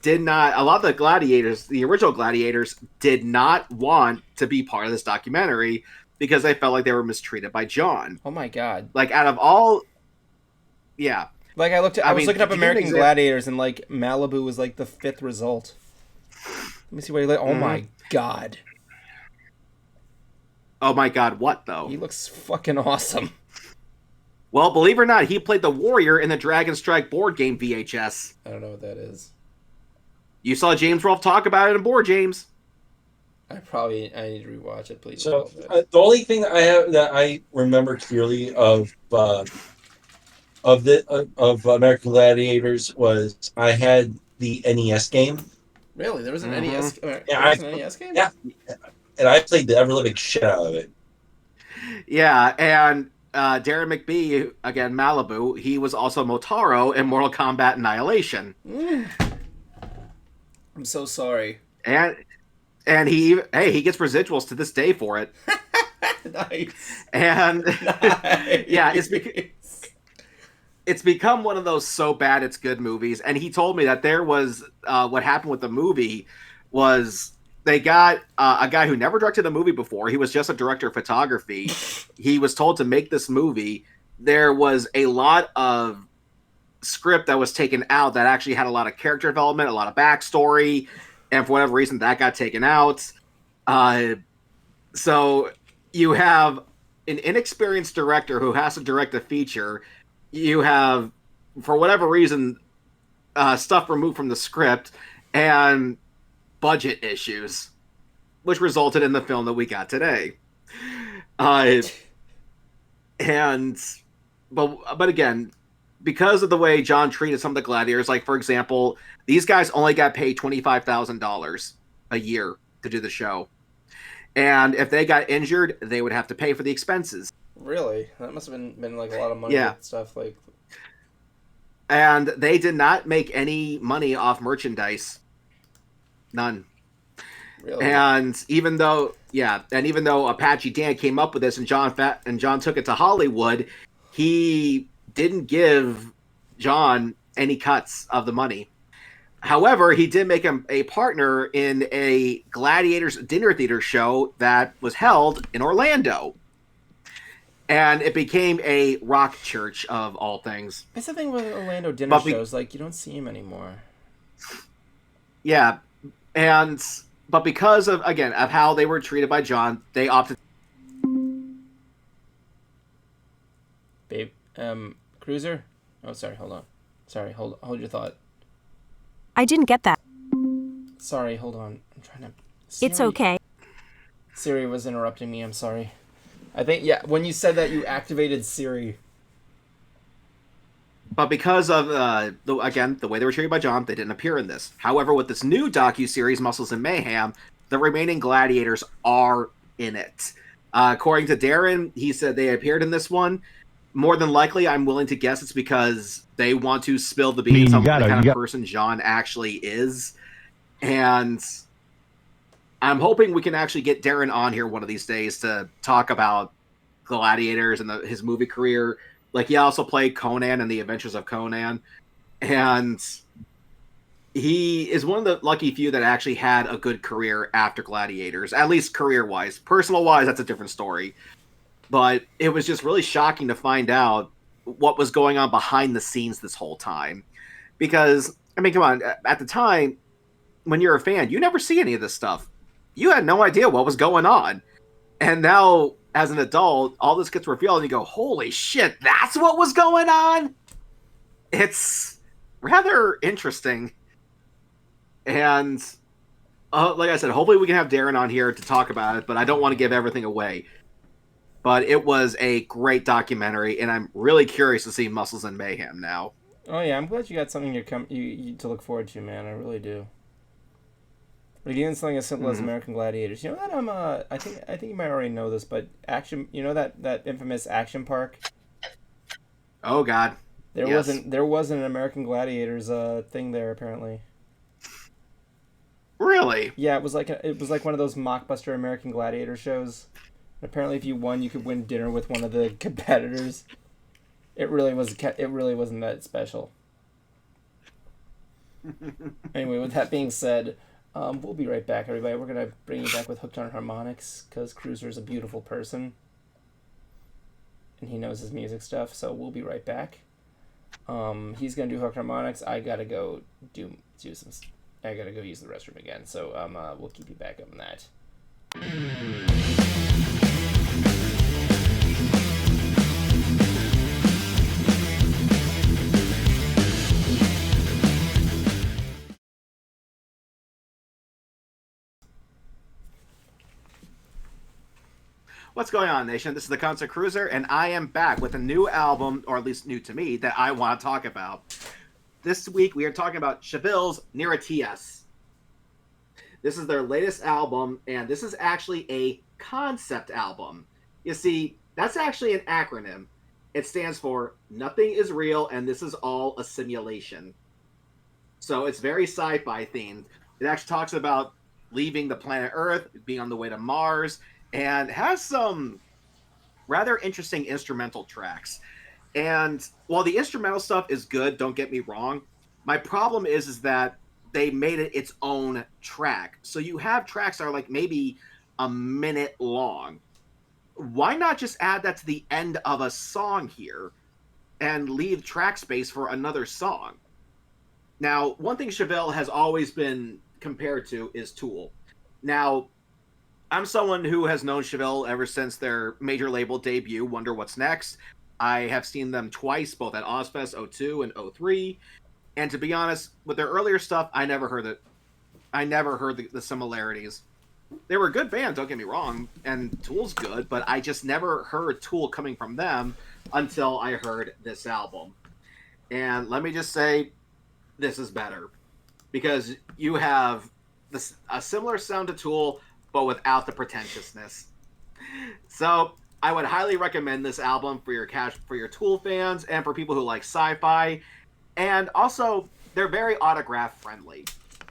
a lot of the gladiators, the original gladiators, did not want to be part of this documentary because they felt like they were mistreated by John. Oh my God. Like, out of all... Yeah. Like, I was looking up American Gladiators, and, like, Malibu was, like, the 5th result. Let me see what he looks... Oh my God. Oh my God, what, though? He looks fucking awesome. Well, believe it or not, he played the warrior in the Dragon Strike board game VHS. I don't know what that is. You saw James Rolfe talk about it in Board James. I need to rewatch it, please. So the only thing that I remember clearly of American Gladiators was I had the NES game. Really, there was an NES. An NES game. Yeah, and I played the ever living shit out of it. Yeah, and Darren McBee, again Malibu, he was also Motaro in Mortal Kombat Annihilation. I'm so sorry. And he gets residuals to this day for it. Nice. And nice. Yeah, it's become one of those so bad it's good movies. And he told me that there was what happened with the movie was they got a guy who never directed a movie before. He was just a director of photography. He was told to make this movie. There was a lot of script that was taken out that actually had a lot of character development, a lot of backstory, and for whatever reason that got taken out. So you have an inexperienced director who has to direct a feature. You have, for whatever reason, stuff removed from the script and budget issues, which resulted in the film that we got today. But again, because of the way John treated some of the gladiators, like, for example, these guys only got paid $25,000 a year to do the show. And if they got injured, they would have to pay for the expenses. Really? That must have been like a lot of money Yeah. with stuff like. And they did not make any money off merchandise. None. Really? And even though Apache Dan came up with this and John took it to Hollywood, he didn't give John any cuts of the money. However, he did make him a partner in a Gladiators dinner theater show that was held in Orlando. And it became a rock church of all things. That's the thing with Orlando dinner shows, like, you don't see him anymore. Yeah. But because of how they were treated by John, they opted. Babe, Cruiser? Oh, sorry, hold on. Sorry, hold your thought. I didn't get that. Sorry, hold on. I'm trying to... It's okay. Siri was interrupting me, I'm sorry. I think, yeah, when you said that, you activated Siri. But because of, the way they were treated by John, they didn't appear in this. However, with this new docuseries, Muscles and Mayhem, the remaining gladiators are in it. According to Darren, he said they appeared in this one. More than likely, I'm willing to guess it's because they want to spill the beans on what kind of person John actually is. And I'm hoping we can actually get Darren on here one of these days to talk about gladiators and his movie career. Like, he also played Conan in The Adventures of Conan. And he is one of the lucky few that actually had a good career after Gladiators, at least career-wise. Personal-wise, that's a different story. But it was just really shocking to find out what was going on behind the scenes this whole time. Because, I mean, come on, at the time, when you're a fan, you never see any of this stuff. You had no idea what was going on. And now, as an adult, all this gets revealed and you go, holy shit, that's what was going on? It's rather interesting. And, like I said, hopefully we can have Darren on here to talk about it, but I don't want to give everything away. But it was a great documentary, and I'm really curious to see Muscles and Mayhem now. Oh yeah, I'm glad you got something you to look forward to, man. I really do. Like, even something as simple as American Gladiators. You know that I think you might already know this, but action. You know that infamous Action Park. Oh God, there wasn't an American Gladiators thing there apparently. Really? Yeah, it was like one of those mockbuster American Gladiator shows. Apparently, if you won, you could win dinner with one of the competitors. It really wasn't that special. Anyway, with that being said, we'll be right back, everybody. We're gonna bring you back with Hooked on Harmonics because Cruiser's a beautiful person, and he knows his music stuff. So we'll be right back. He's gonna do Hooked Harmonics. I gotta go I gotta go use the restroom again. So we'll keep you back up on that. What's going on, Nation? This is the Concert Cruiser, and I am back with a new album, or at least new to me, that I want to talk about. This week, we are talking about Cheville's Niratias. This is their latest album, and this is actually a concept album. You see, that's actually an acronym. It stands for Nothing is Real, and This is All a Simulation. So it's very sci-fi themed. It actually talks about leaving the planet Earth, being on the way to Mars, and has some rather interesting instrumental tracks. And while the instrumental stuff is good, don't get me wrong, my problem is that they made it its own track. So you have tracks that are like maybe a minute long. Why not just add that to the end of a song here and leave track space for another song? Now, one thing Chevelle has always been compared to is Tool. Now, I'm someone who has known Chevelle ever since their major label debut, Wonder What's Next. I have seen them twice, both at Ozfest 02 and 03. And to be honest, with their earlier stuff, I never heard it. I never heard the similarities. They were a good band, don't get me wrong, and Tool's good, but I just never heard Tool coming from them until I heard this album. And let me just say, this is better. Because you have a similar sound to Tool, but without the pretentiousness. So I would highly recommend this album for your Tool fans and for people who like sci-fi. And also, they're very autograph friendly.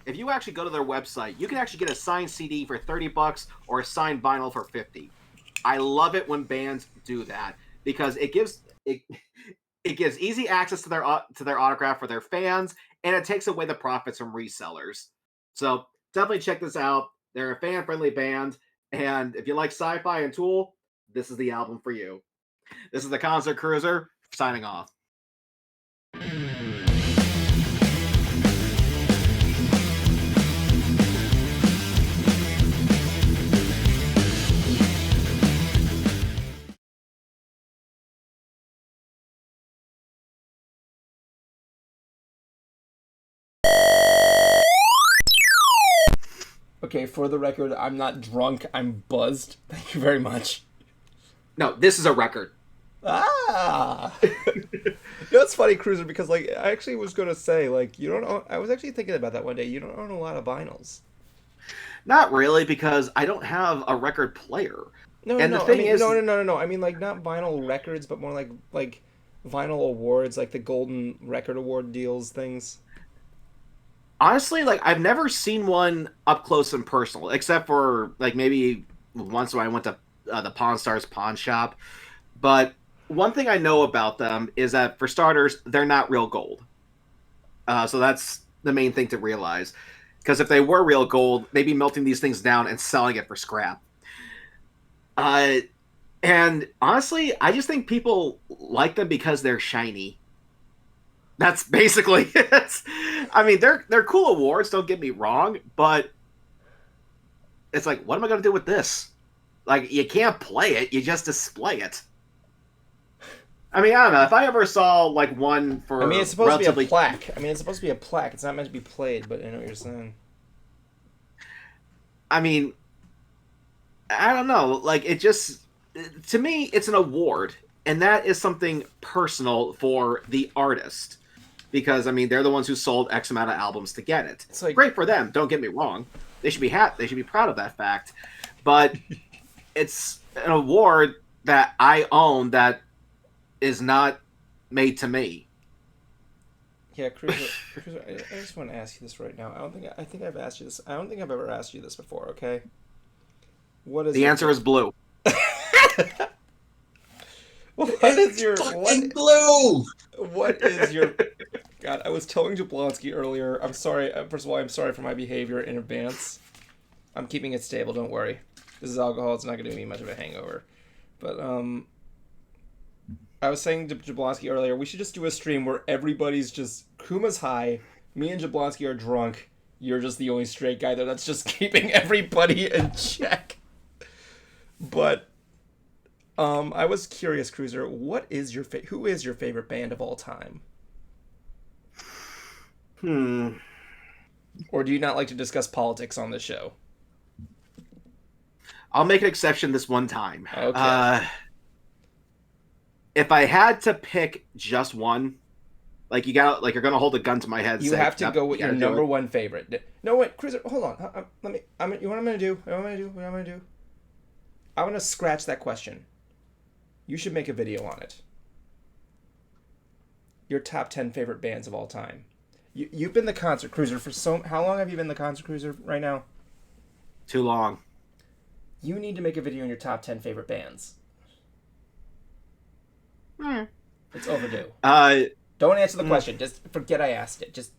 If you actually go to their website, you can actually get a signed CD for $30 or a signed vinyl for $50. I love it when bands do that because it gives easy access to their autograph for their fans, and it takes away the profits from resellers. So definitely check this out. They're a fan-friendly band, and if you like sci-fi and Tool, this is the album for you. This is the Concert Cruiser signing off. Okay, for the record, I'm not drunk. I'm buzzed. Thank you very much. No, this is a record. Ah! It's funny, Cruiser, because, like, I actually was going to say, like, you don't own... I was actually thinking about that one day. You don't own a lot of vinyls. Not really, because I don't have a record player. No. I mean, like, not vinyl records, but more like vinyl awards, like the Golden Record Award deals, things. Honestly, like, I've never seen one up close and personal, except for, like, maybe once when I went to the Pawn Stars pawn shop. But one thing I know about them is that, for starters, they're not real gold. So that's the main thing to realize. Because if they were real gold, they'd be melting these things down and selling it for scrap. And honestly, I just think people like them because they're shiny. That's basically it. I mean, they're cool awards, don't get me wrong, but it's like, what am I going to do with this? Like, you can't play it, you just display it. I mean, I don't know. If I ever saw, like, one for I mean, it's supposed to be a plaque. It's not meant to be played, but I know what you're saying. I mean, I don't know. Like, it just... To me, it's an award, and that is something personal for the artist. Because, I mean, they're the ones who sold X amount of albums to get it. It's like, great for them, don't get me wrong. They should be They should be proud of that fact. But it's an award that I own that is not made to me. Yeah, Cruiser, I just want to ask you this right now. I think I've asked you this. I don't think I've ever asked you this before, okay? What is the answer is blue. What is your blue? What is your God, I was telling Jablonski earlier, I'm sorry, first of all, I'm sorry for my behavior in advance. I'm keeping it stable, don't worry. This is alcohol, it's not going to be much of a hangover. But, I was saying to Jablonski earlier, we should just do a stream where everybody's just, Kuma's high, me and Jablonski are drunk, you're just the only straight guy there that's just keeping everybody in check. But, I was curious, Cruiser, who is your favorite band of all time? Or do you not like to discuss politics on this show? I'll make an exception this one time. Okay. If I had to pick just one, like you're gonna hold a gun to my head. You have to go with your number one favorite. No, wait, Cruiser, hold on. You know what I'm gonna do? I'm gonna scratch that question. You should make a video on it. Your top 10 favorite bands of all time. You've been the Concert Cruiser for how long have you been the Concert Cruiser right now? Too long. You need to make a video on your top 10 favorite bands. It's overdue. Don't answer the question. Just forget I asked it. Just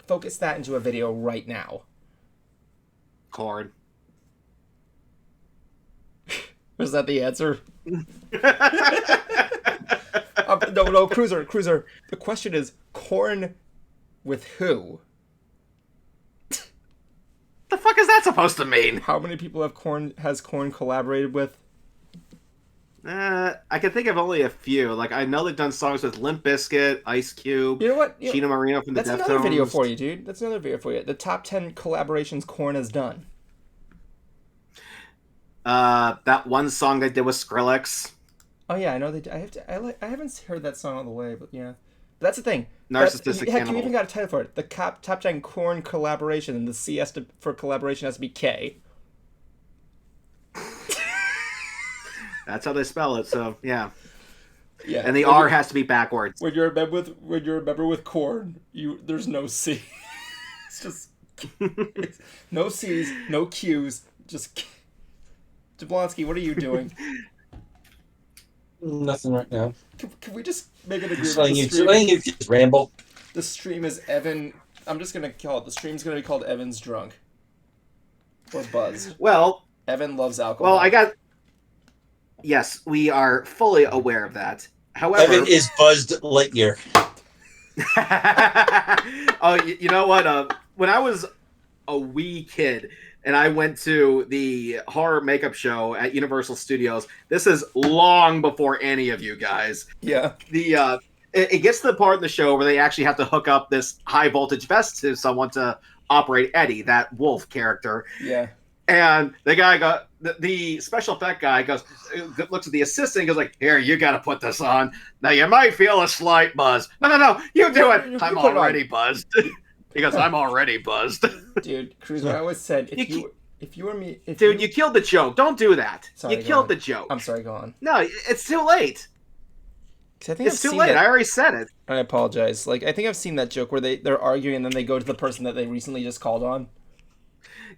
focus that into a video right now. Korn. Was that the answer? No, Cruiser. The question is, Korn with who? The fuck is that supposed to mean? How many people has Korn collaborated with? I can think of only a few. Like, I know they've done songs with Limp Bizkit, Ice Cube, you know what? Gina Marino from the Deftones. That's another video for you, dude. That's another video for you. The top 10 collaborations Korn has done. That one song they did with Skrillex. Oh yeah, I know they. I haven't heard that song all the way, but yeah. But that's the thing. Narcissistic Heck, Cannibal. you even got a title for it. The top 10 Korn collaboration, and the C for collaboration has to be K. That's how they spell it. So yeah. Yeah. And the R has to be backwards. When you're a member with corn, there's no C. It's just no C's, no Q's. Just Jablonski, what are you doing? Nothing right now. Can we just make it a Just group? letting you just ramble. The stream is Evan. I'm just gonna call it. The stream's gonna be called Evan's Drunk or Buzzed. Well, Evan loves alcohol. well, I got. Yes, we are fully aware of that. However, Evan is buzzed Lightyear. oh, you know what? When I was a wee kid and I went to the horror makeup show at Universal Studios, this is long before any of you guys. Yeah. It gets to the part in the show where they actually have to hook up this high voltage vest to someone to operate Eddie, that wolf character. Yeah. And the guy the special effect guy looks at the assistant and goes like, "Here, you got to put this on. Now you might feel a slight buzz. No, you do it. I'm already buzzed." He goes, "I'm already buzzed." Dude, Cruz, I always said if you were me, you killed the joke. Don't do that. Sorry, you killed the joke. I'm sorry. Go on. No, it's too late. I think it's too late. I already said it. I apologize. Like, I think I've seen that joke where they're arguing and then they go to the person that they recently just called on.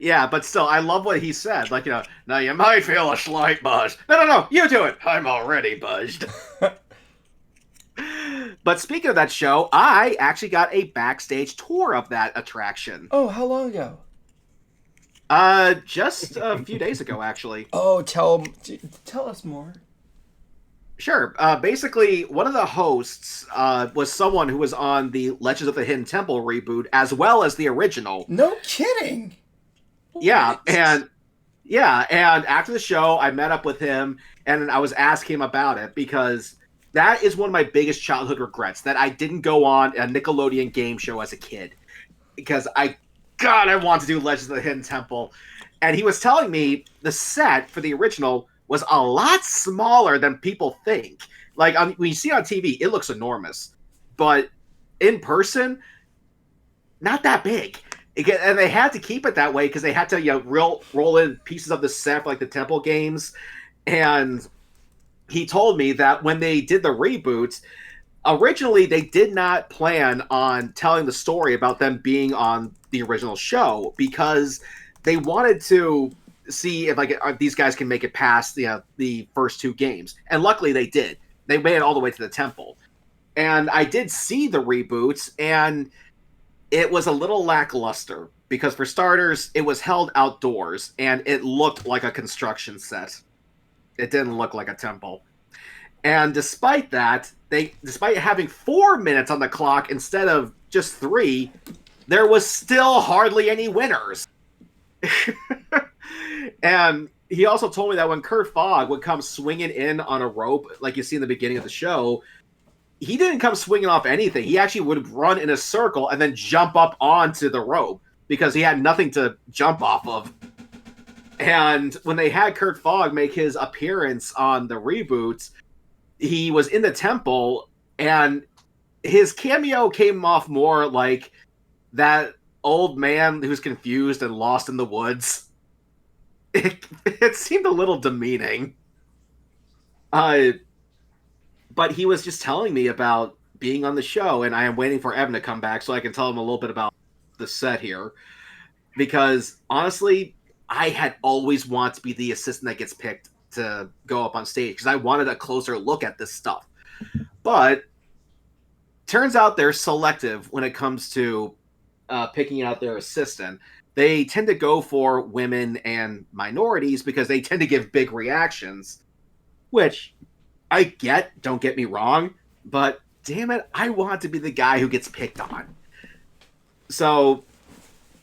Yeah, but still, I love what he said. Like, now you might feel a slight buzz. No, you do it. I'm already buzzed. But speaking of that show, I actually got a backstage tour of that attraction. Oh, how long ago? Just a few days ago, actually. Oh, tell us more. Sure. Basically, one of the hosts was someone who was on the Legends of the Hidden Temple reboot, as well as the original. No kidding. Yeah, and after the show, I met up with him, and I was asking him about it, because that is one of my biggest childhood regrets, that I didn't go on a Nickelodeon game show as a kid. Because I want to do Legends of the Hidden Temple. And he was telling me the set for the original was a lot smaller than people think. Like, when you see it on TV, it looks enormous. But in person, not that big. And they had to keep it that way because they had to roll in pieces of the set for, like, the Temple games. And he told me that when they did the reboot, originally they did not plan on telling the story about them being on the original show because they wanted to see if these guys can make it past the first two games. And luckily they did. They made it all the way to the temple. And I did see the reboots, and it was a little lackluster because, for starters, it was held outdoors and it looked like a construction set. It didn't look like a temple. And despite that, despite having 4 minutes on the clock instead of just 3, there was still hardly any winners. And he also told me that when Kurt Fogg would come swinging in on a rope, like you see in the beginning of the show, he didn't come swinging off anything. He actually would run in a circle and then jump up onto the rope because he had nothing to jump off of. And when they had Kurt Fogg make his appearance on the reboots, he was in the temple, and his cameo came off more like that old man who's confused and lost in the woods. It seemed a little demeaning. But he was just telling me about being on the show, and I am waiting for Evan to come back so I can tell him a little bit about the set here. Because, honestly, I had always wanted to be the assistant that gets picked to go up on stage, because I wanted a closer look at this stuff. But turns out they're selective when it comes to picking out their assistant. They tend to go for women and minorities because they tend to give big reactions, which I get, don't get me wrong, but damn it, I want to be the guy who gets picked on. So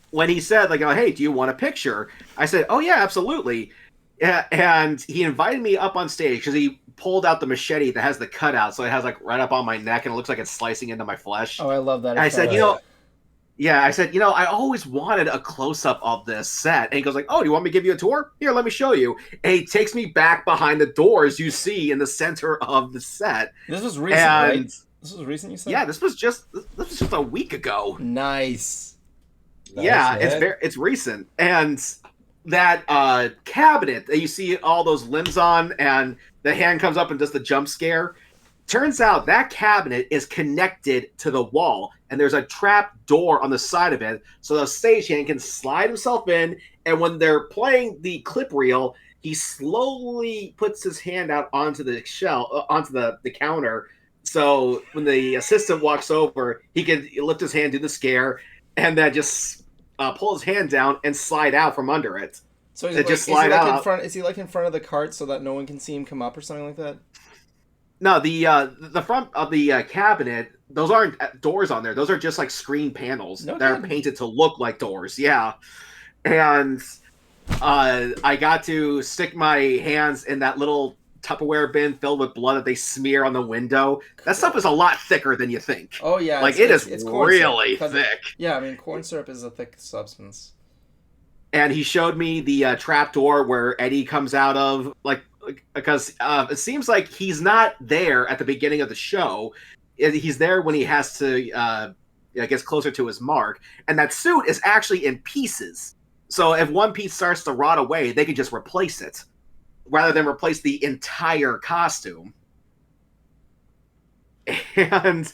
when he said, like, oh, hey, do you want a picture? I said, oh, yeah, absolutely. And he invited me up on stage because he pulled out the machete that has the cutout, so it has, like, right up on my neck, and it looks like it's slicing into my flesh. Oh, I love that. And I said, I always wanted a close-up of this set. And he goes like, oh, do you want me to give you a tour? Here, let me show you. And he takes me back behind the doors you see in the center of the set. This was recent, right? This was recent, you said? Yeah, this was just a week ago. Nice. Yeah, it's recent. And that cabinet that you see all those limbs on, and the hand comes up and does the jump scare. Turns out that cabinet is connected to the wall, and there's a trap door on the side of it, so the stagehand can slide himself in, and when they're playing the clip reel, he slowly puts his hand out onto the onto the counter, so when the assistant walks over, he can lift his hand, do the scare, and then just pull his hand down and slide out from under it. So is he like in front of the cart so that no one can see him come up or something like that? No, the front of the cabinet, those aren't doors on there. Those are just like screen panels that are painted to look like doors. Yeah. And I got to stick my hands in that little Tupperware bin filled with blood that they smear on the window. That stuff is a lot thicker than you think. Oh, yeah. Like, it's really thick. Yeah, I mean, corn syrup is a thick substance. And he showed me the trap door where Eddie comes out of, because it seems like he's not there at the beginning of the show. He's there when he has to gets closer to his mark. And that suit is actually in pieces. So if one piece starts to rot away, they can just replace it, rather than replace the entire costume. And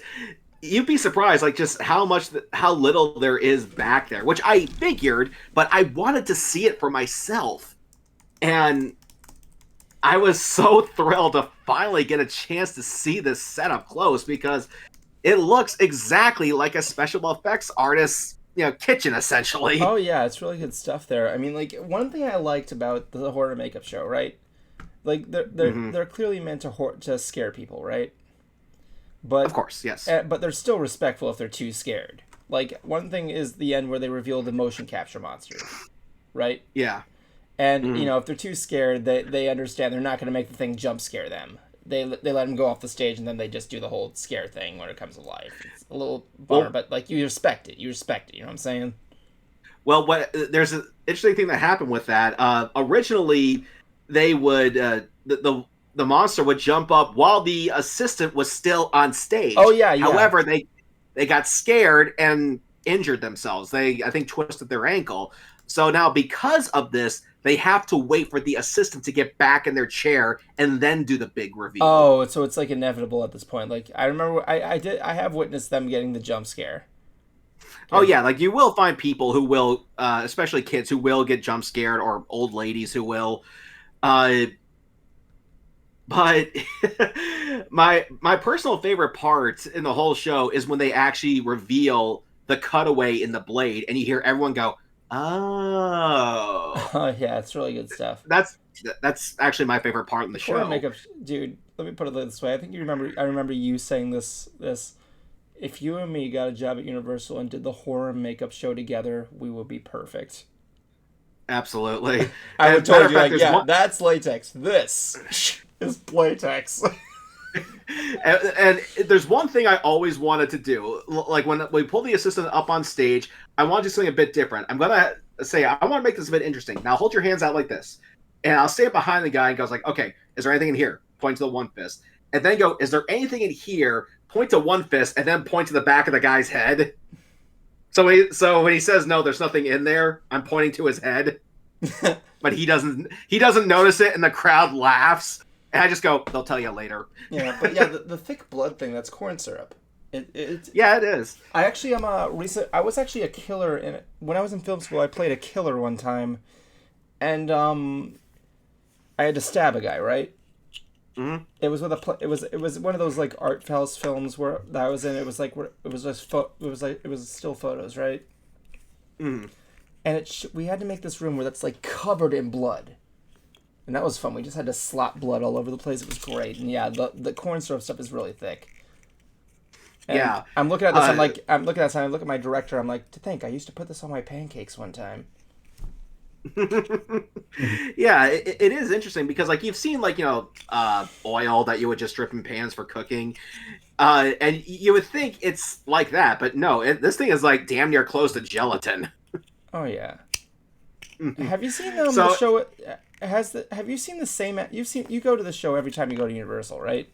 you'd be surprised, like, just how little there is back there, which I figured, but I wanted to see it for myself. And I was so thrilled to finally get a chance to see this set up close, because it looks exactly like a special effects artist's, kitchen, essentially. Oh, yeah, it's really good stuff there. I mean, like, one thing I liked about the horror makeup show, right? Like, they're clearly meant to scare people, right? But of course, yes. But they're still respectful if they're too scared. Like, one thing is the end where they reveal the motion capture monsters, right? Yeah. And, if they're too scared, they understand they're not going to make the thing jump scare them. They let them go off the stage, and then they just do the whole scare thing when it comes to life. It's a little bummer, but, like, you respect it. You respect it, you know what I'm saying? Well, there's an interesting thing that happened with that. Originally, they would... the monster would jump up while the assistant was still on stage. Oh, yeah. However, they got scared and injured themselves. They, I think, twisted their ankle. So now, because of this, they have to wait for the assistant to get back in their chair and then do the big reveal. Oh, so it's like inevitable at this point. Like, I remember I have witnessed them getting the jump scare. Oh yeah, like you will find people who will, especially kids who will get jump scared, or old ladies who will. But my personal favorite part in the whole show is when they actually reveal the cutaway in the blade, and you hear everyone go, "Oh!" Oh yeah, it's really good stuff. That's actually my favorite part in the show. Horror makeup, dude. Let me put it this way. I think I remember you saying this. If you and me got a job at Universal and did the horror makeup show together, we would be perfect. Absolutely. I would totally be like, yeah, that's latex. This is latex. and there's one thing I always wanted to do. Like, when we pull the assistant up on stage, I want to do something a bit different. I'm going to say, I want to make this a bit interesting. Now, hold your hands out like this. And I'll stand behind the guy and goes like, okay, is there anything in here? Point to the one fist. And then go, is there anything in here? Point to one fist, and then point to the back of the guy's head. So when he says no, there's nothing in there, I'm pointing to his head. But he doesn't notice it, and the crowd laughs. And I just go, they'll tell you later. Yeah, but yeah, the thick blood thing, that's corn syrup. Yeah, it is. I actually am I was actually a killer when I was in film school. I played a killer one time, and I had to stab a guy, right? Mm-hmm. It was it was one of those like art house films where that I was in. It was like it was still photos, right? Mm. And we had to make this room where that's like covered in blood, and that was fun. We just had to slop blood all over the place. It was great, and yeah, the corn syrup stuff is really thick. And yeah, I'm looking at this. I'm looking at my director. I'm like, to think I used to put this on my pancakes one time. Yeah, it is interesting because, like, you've seen, like, oil that you would just drip in pans for cooking, and you would think it's like that, but no, this thing is like damn near close to gelatin. Oh yeah. Have you seen the show? Have you seen the same? You go to the show every time you go to Universal, right?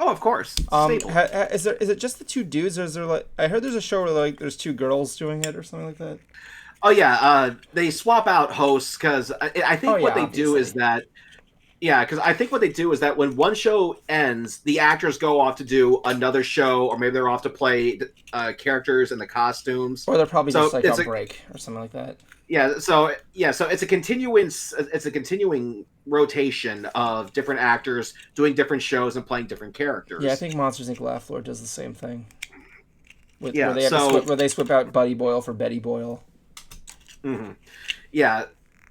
Oh, of course. Is it just the two dudes, or is there, like, I heard there's a show where, like, there's two girls doing it or something like that? Oh yeah, they swap out hosts because I think what they do is that. Yeah, because I think what they do is that when one show ends, the actors go off to do another show, or maybe they're off to play characters in the costumes, or they're probably just like on break or something like that. So it's a continuing rotation of different actors doing different shows and playing different characters. Yeah, I think Monsters Inc. Laughlord does the same thing. Where they swap out Buddy Boyle for Betty Boyle. Mm-hmm. Yeah,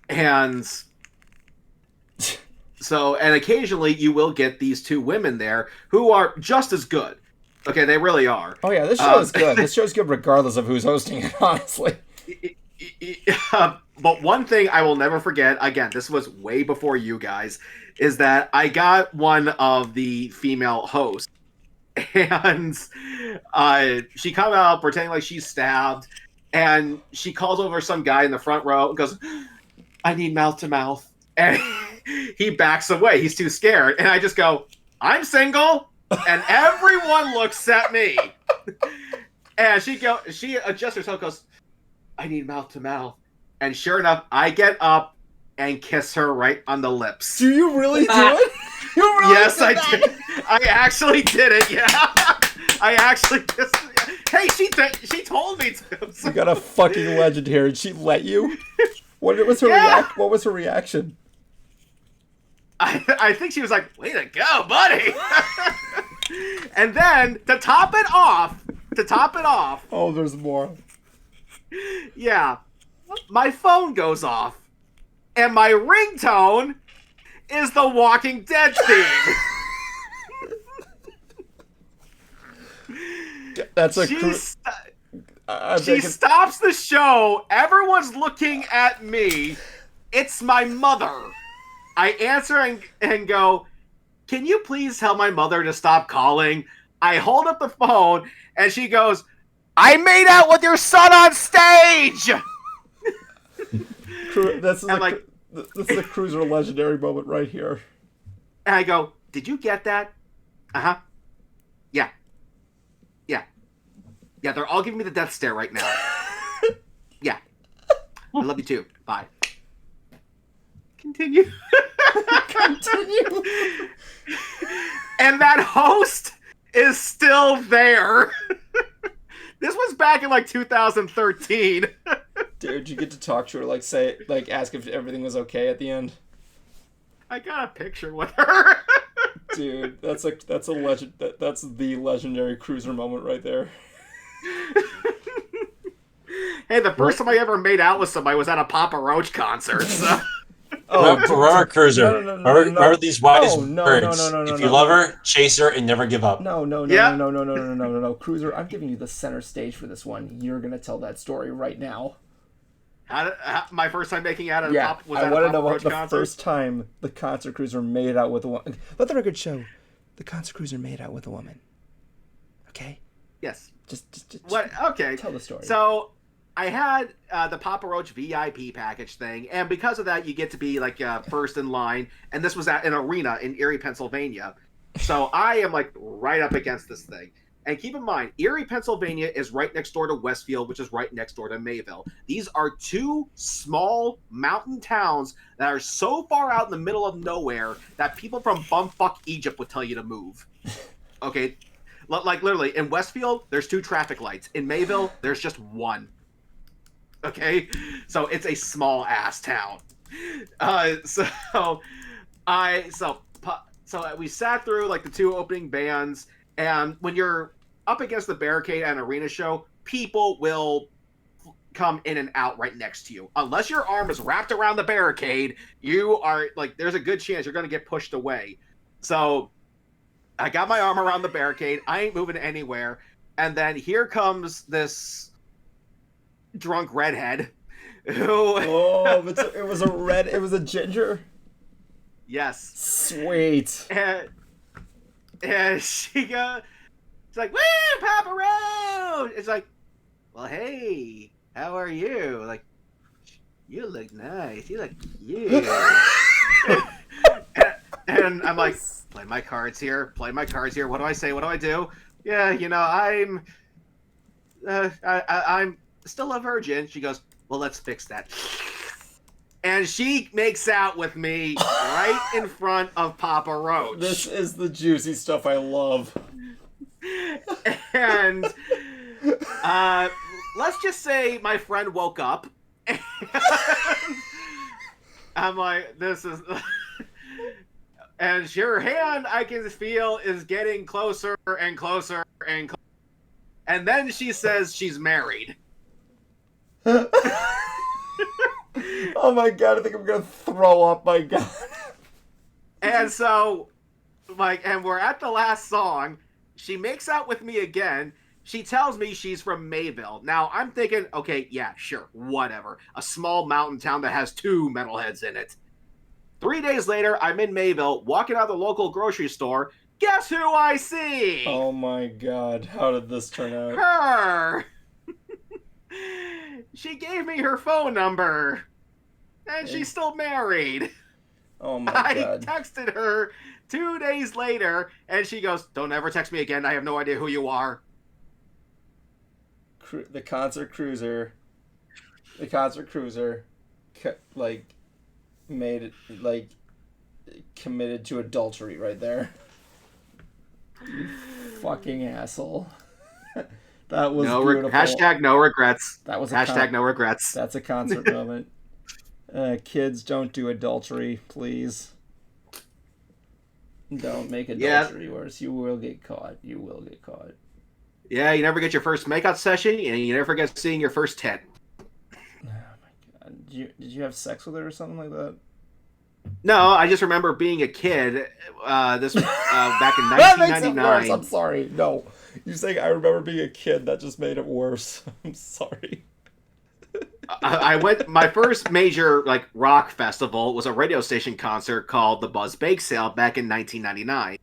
and. So, and occasionally you will get these two women there who are just as good. Okay, they really are. Oh yeah, this show is good. This show's good regardless of who's hosting it, honestly. But one thing I will never forget, again, this was way before you guys, is that I got one of the female hosts. And she comes out pretending like she's stabbed. And she calls over some guy in the front row and goes, I need mouth to mouth. And he backs away. He's too scared. And I just go, I'm single. And everyone looks at me. And she adjusts herself, goes, I need mouth to mouth. And sure enough, I get up and kiss her right on the lips. Do you really do it? You really yes, I did. I actually did it, yeah. I actually kissed her. Hey, she told me to. You got a fucking legend here, and she let you? What was her What was her reaction? I think she was like, way to go, buddy. And then to top it off. Oh, there's more. Yeah. My phone goes off. And my ringtone is the Walking Dead theme. That's a she stops the show. Everyone's looking at me. It's my mother. I answer and go, can you please tell my mother to stop calling? I hold up the phone, and she goes, I made out with your son on stage! This is a Cruiser legendary moment right here. And I go, did you get that? Uh-huh. Yeah. Yeah, they're all giving me the death stare right now. Yeah. I love you too. Bye. Continue. And that host is still there. This was back in like 2013. Dude, you get to talk to her, ask if everything was okay at the end. I got a picture with her. Dude, that's a legend. That's the legendary Cruiser moment right there. Hey, the first time I ever made out with somebody was at a Papa Roach concert. So. Remember, Cruiser. No. Remember these wise words. No, if you love her, chase her and never give up. No. Cruiser, I'm giving you the center stage for this one. You're gonna tell that story right now. My first time making out at a Papa was at a Papa Roach concert? The first time the Concert Cruiser made out with a woman. Let the record show. The Concert Cruiser made out with a woman. Okay? Yes. Just what? Okay. Tell the story. So, I had the Papa Roach VIP package thing, and because of that, you get to be like first in line. And this was at an arena in Erie, Pennsylvania. So I am like right up against this thing. And keep in mind, Erie, Pennsylvania is right next door to Westfield, which is right next door to Mayville. These are two small mountain towns that are so far out in the middle of nowhere that people from bumfuck Egypt would tell you to move. Okay. Like literally, in Westfield, there's 2 traffic lights. In Mayville, there's just 1. Okay? So it's a small ass town. So we sat through like the 2 opening bands, and when you're up against the barricade at an arena show, people will come in and out right next to you. Unless your arm is wrapped around the barricade, you are like, there's a good chance you're going to get pushed away. So I got my arm around the barricade. I ain't moving anywhere. And then here comes this drunk redhead who... it was a ginger? Yes. Sweet. And she's like, woo, Papa Roach! It's like, well, hey, how are you? Like, you look nice. You look cute. and I'm like, play my cards here. What do I say? What do I do? Yeah, I'm still a virgin. She goes, Well, let's fix that. And she makes out with me right in front of Papa Roach. This is the juicy stuff I love. And let's just say my friend woke up. And I'm like, this is... And your hand, I can feel, is getting closer and closer and closer. And then she says she's married. Oh my god, I think I'm gonna throw up, my god. And so, like, and we're at the last song. She makes out with me again. She tells me she's from Mayville. Now, I'm thinking, okay, yeah, sure, whatever. A small mountain town that has 2 metalheads in it. 3 days later, I'm in Mayville, walking out of the local grocery store. Guess who I see? Oh my god, how did this turn out? Her! She gave me her phone number. And she's still married. Oh my god. I texted her 2 days later, and she goes, "Don't ever text me again. I have no idea who you are." The concert cruiser, made it, like, committed to adultery right there. You fucking asshole. That was beautiful. Hashtag no regrets. That was hashtag no regrets. That's a concert moment. Kids, don't do adultery, please. Don't make adultery worse. You will get caught. You will get caught. Yeah, you never get your first makeout session, and you never get seeing your first tit. Oh my god. Did you have sex with her or something like that? No, I just remember being a kid. Back in 1999. That makes it worse. I'm sorry. No, you saying I remember being a kid, that just made it worse. I'm sorry. I went. My first major rock festival was a radio station concert called the Buzz Bake Sale back in 1999.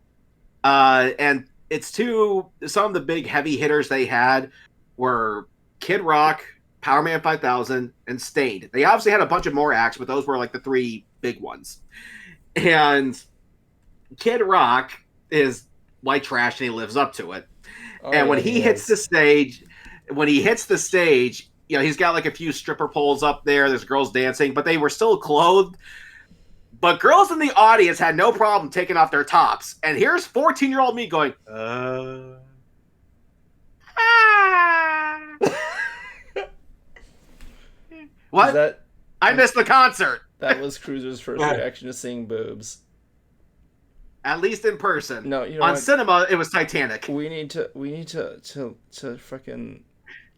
And it's some of the big heavy hitters they had were Kid Rock, Powerman 5000, and Staind. They obviously had a bunch of more acts, but those were the 3 big ones. And Kid Rock is white trash, and he lives up to it. Oh, and when he hits the stage, he's got a few stripper poles up there. There's girls dancing, but they were still clothed. But girls in the audience had no problem taking off their tops. And here's 14-year-old me going, What? I missed the concert. That was Cruiser's first reaction to seeing boobs. At least in person. No, you know on cinema, it was Titanic. We need to fucking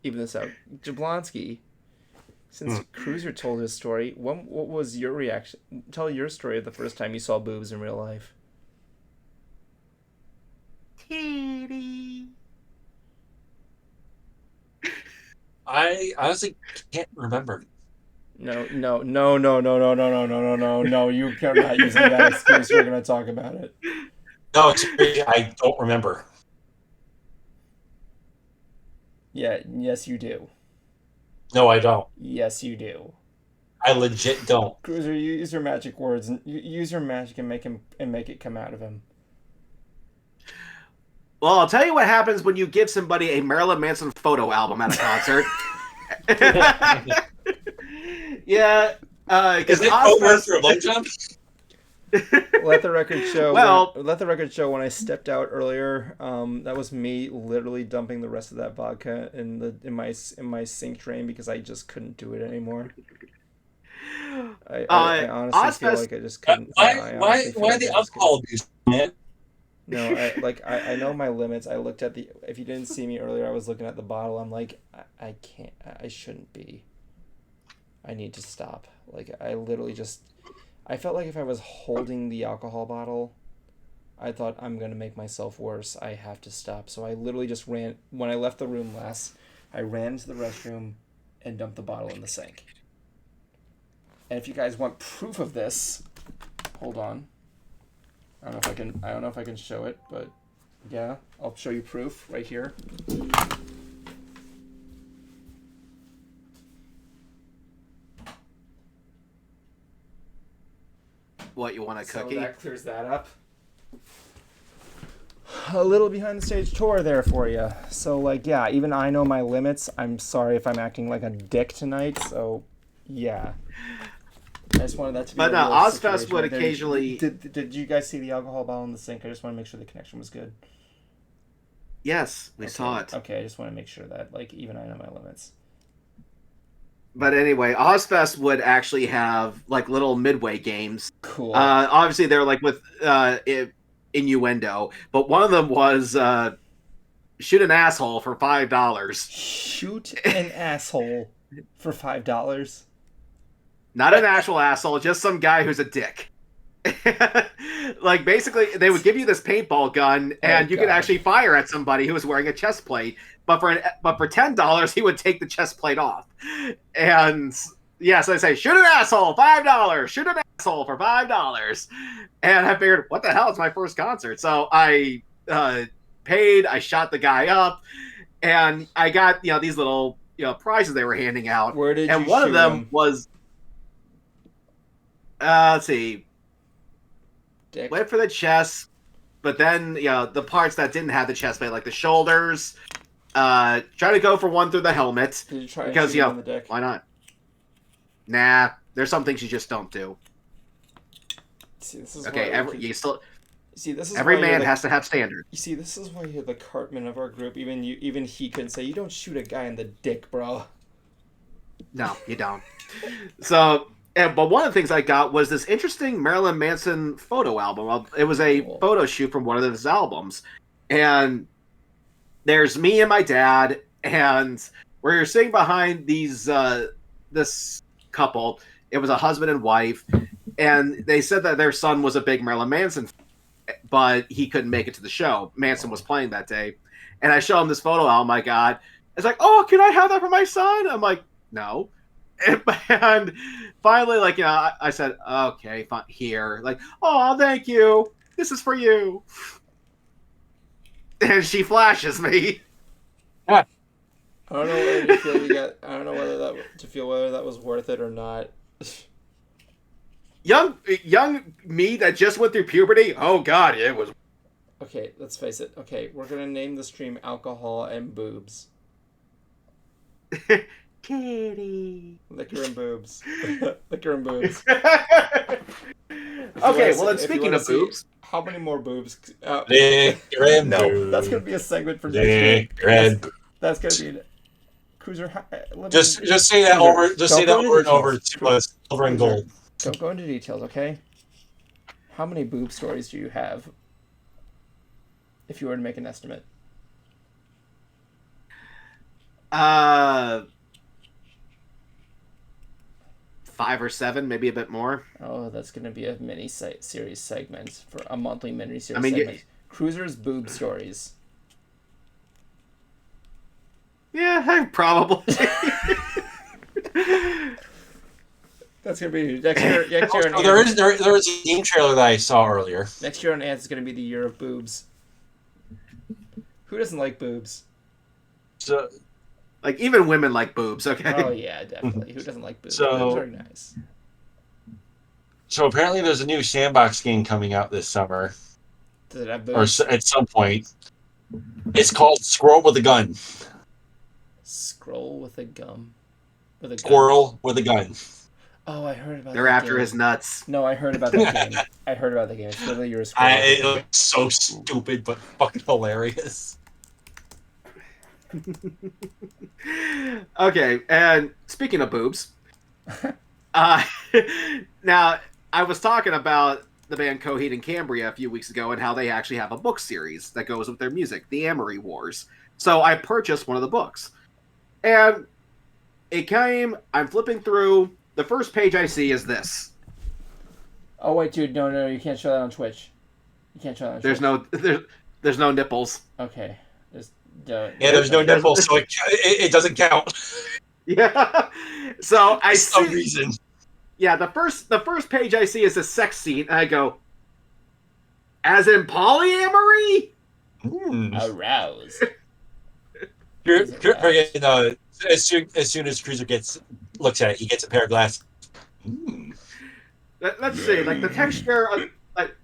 even this out. Jablonski, since Cruiser told his story, what was your reaction? Tell your story of the first time you saw boobs in real life. Titty. I honestly can't remember. No. You cannot using that excuse. We're gonna talk about it. No, I don't remember. Yeah. Yes, you do. No, I don't. Yes, you do. I legit don't. Cruiser, you use your magic words and use your magic and make it come out of him. Well, I'll tell you what happens when you give somebody a Marilyn Manson photo album at a concert. Yeah, is it over for a leg jump? Let the record show. Well, let the record show when I stepped out earlier. That was me literally dumping the rest of that vodka in my sink drain because I just couldn't do it anymore. I honestly feel like I just couldn't. Why the alcohol abuse, man? No, I know my limits. I looked at if you didn't see me earlier, I was looking at the bottle. I'm like, I can't. I shouldn't be. I need to stop. I literally just. I felt like if I was holding the alcohol bottle, I thought I'm going to make myself worse. I have to stop. So I literally just ran. When I left the room last, I ran to the restroom and dumped the bottle in the sink. And if you guys want proof of this, hold on. I don't know if I can show it, but yeah, I'll show you proof right here. What, you want a cookie? So that clears that up. a little behind the stage tour there for you. So, like, yeah, even I know my limits. I'm sorry if I'm acting like a dick tonight. So, yeah. I just wanted that to be. But a real Ozfest situation would right there. occasionally. Did you guys see the alcohol bottle in the sink? I just want to make sure the connection was good. Yes, we saw it. Okay, I just want to make sure that, like, even I know my limits. But anyway, Ozfest would actually have like little midway games. Cool. Obviously, they're like with innuendo, but one of them was shoot an asshole for $5. Shoot an asshole for $5. Not an actual asshole, just some guy who's a dick. Like basically, they would give you this paintball gun, and you could actually fire at somebody who was wearing a chest plate. But for $10, he would take the chest plate off. And yeah, so they say, shoot an asshole, $5. Shoot an asshole for $5. And I figured, what the hell? It's my first concert. So I paid. I shot the guy up, and I got these little prizes they were handing out. Where did and you one shoot of them him? was let's see, Dick. went for the chest, but then the parts that didn't have the chest plate, like the shoulders. Try to go for one through the helmet. Did you try because shooting him in the dick? why not? Nah, there's some things you just don't do. See, this is Okay, why every man has to have standards. You see, this is why you're the Cartman of our group. Even he couldn't say you don't shoot a guy in the dick, bro. No, you don't. But one of the things I got was this interesting Marilyn Manson photo album. It was a photo shoot from one of his albums, and there's me and my dad, and we're sitting behind these this couple. It was a husband and wife, and they said that their son was a big Marilyn Manson fan, but he couldn't make it to the show. Manson was playing that day, and I show him this photo album I got. It's like, oh, can I have that for my son? I'm like, no. And finally, I said, okay, fine, here. Like, oh, thank you. This is for you. And she flashes me. I don't know whether to feel I don't know whether that was worth it or not. Young me that just went through puberty. Oh God, it was. Okay, let's face it. Okay, we're gonna name the stream "Alcohol and Boobs." Kitty. Liquor and boobs. Liquor and boobs. Okay, well then speaking of boobs, how many more boobs? Liquor and no, boobs. that's gonna be a segment for next week. That's gonna be Cruiser. Just say that over. Just say that over and over to us, silver and gold. Don't go into details, okay? How many boob stories do you have? If you were to make an estimate. 5 or 7, maybe a bit more. Oh, that's going to be a mini-series segment for a monthly mini-series segment. segment. Cruiser's boob stories. Yeah, probably. That's going to be next year. There is a game trailer that I saw earlier. Next year on Ants is going to be the year of boobs. Who doesn't like boobs? So, like, even women like boobs, okay? Oh, yeah, definitely. Who doesn't like boobs? So, boobs are nice. So apparently there's a new sandbox game coming out this summer. Does it have boobs? Or at some point. It's called Squirrel with a Gun. Scroll with a gum? With a gun? Squirrel with a gun. Oh, I heard about that. They're after game. his nuts. No, I heard about that game. I heard about the game. It's literally your squirrel. It looks so stupid, but fucking hilarious. Okay, and speaking of boobs, now I was talking about the band Coheed and Cambria a few weeks ago and how they actually have a book series that goes with their music, The Amory Wars. So I purchased one of the books, and it came. I'm flipping through. The first page I see is this. Oh wait, dude, no, you can't show that on Twitch. You can't show that on Twitch. There's no nipples. Okay. There's no nipples, so it doesn't count. Yeah. So I see. For some reason. Yeah, the first page I see is a sex scene, and I go, as in polyamory? Aroused. As soon as Cruiser looks at it, he gets a pair of glasses. Let's see, like the texture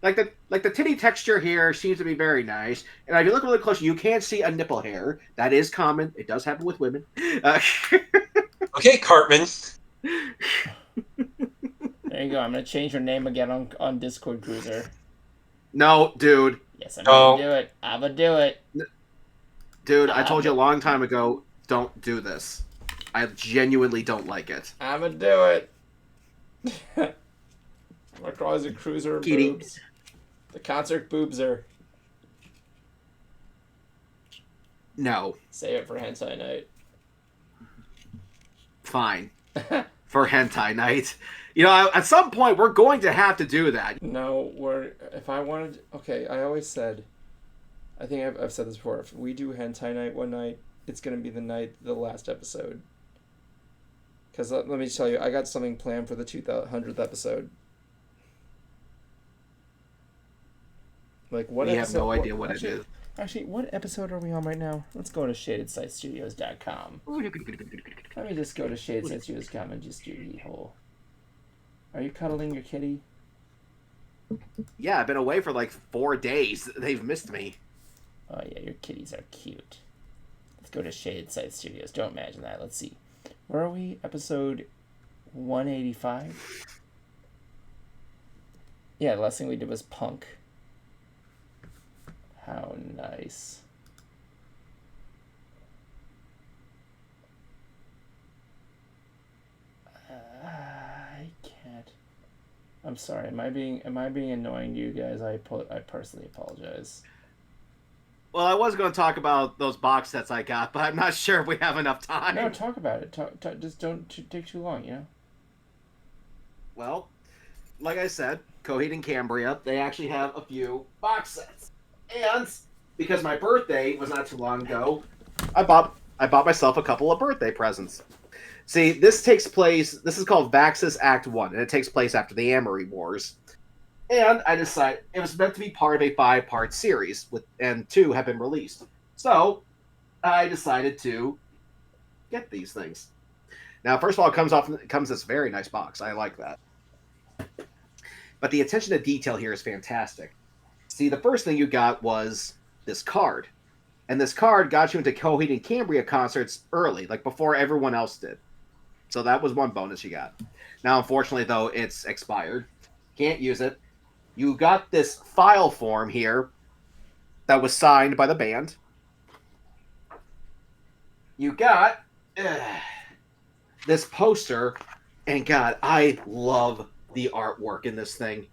like the titty texture here seems to be very nice, and if you look really close, you can see a nipple hair. That is common. It does happen with women. Okay, Cartman. There you go. I'm gonna change your name again on Discord Cruiser. No, dude. Yes, I'm No. gonna do it. I'm gonna do it. Dude, I told you a long time ago, don't do this. I genuinely don't like it. I'm gonna do it. My cause of Cruiser Kitty. boobs. The concert boobs are. No. Save it for hentai night. Fine. For hentai night. You know, at some point, we're going to have to do that. No, if I wanted... Okay, I always said... I think I've said this before. If we do hentai night one night, it's going to be the last episode. Because let me tell you, I got something planned for the 200th episode. Like, what We episode, have no idea what it is. Actually, what episode are we on right now? Let's go to ShadedSiteStudios.com. Let me just go to ShadedSiteStudios.com and just do the whole... Are you cuddling your kitty? Yeah, I've been away for like 4 days. They've missed me. Oh yeah, your kitties are cute. Let's go to Shaded Site Studios. Don't imagine that. Let's see. Where are we? Episode 185? Yeah, the last thing we did was Punk. How nice. I can't. I'm sorry. Am I being annoying to you guys? I personally apologize. Well, I was going to talk about those box sets I got, but I'm not sure if we have enough time. No, talk about it. Just don't take too long, you know? Well, like I said, Coheed and Cambria, they actually have a few box sets. And because my birthday was not too long ago, I bought myself a couple of birthday presents. See, this is called Vaxis Act 1, and it takes place after the Amory Wars. And I decided it was meant to be part of a 5-part series, and 2 have been released. So, I decided to get these things. Now, first of all, it comes this very nice box. I like that. But the attention to detail here is fantastic. See, the first thing you got was this card. And this card got you into Coheed and Cambria concerts early, like before everyone else did. So that was one bonus you got. Now, unfortunately, though, it's expired. Can't use it. You got this file form here that was signed by the band. You got this poster, and God, I love the artwork in this thing.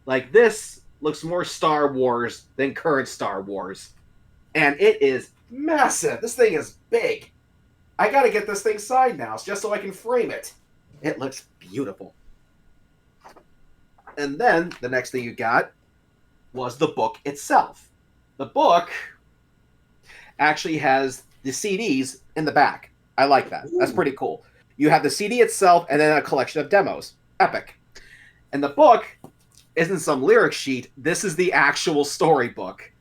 Like, this looks more Star Wars than current Star Wars. And it is massive. This thing is big. I gotta get this thing signed now, just so I can frame it. It looks beautiful. And then, the next thing you got was the book itself. The book actually has the CDs in the back. I like that. That's pretty cool. You have the CD itself, and then a collection of demos. Epic. And the book isn't some lyric sheet. This is the actual storybook.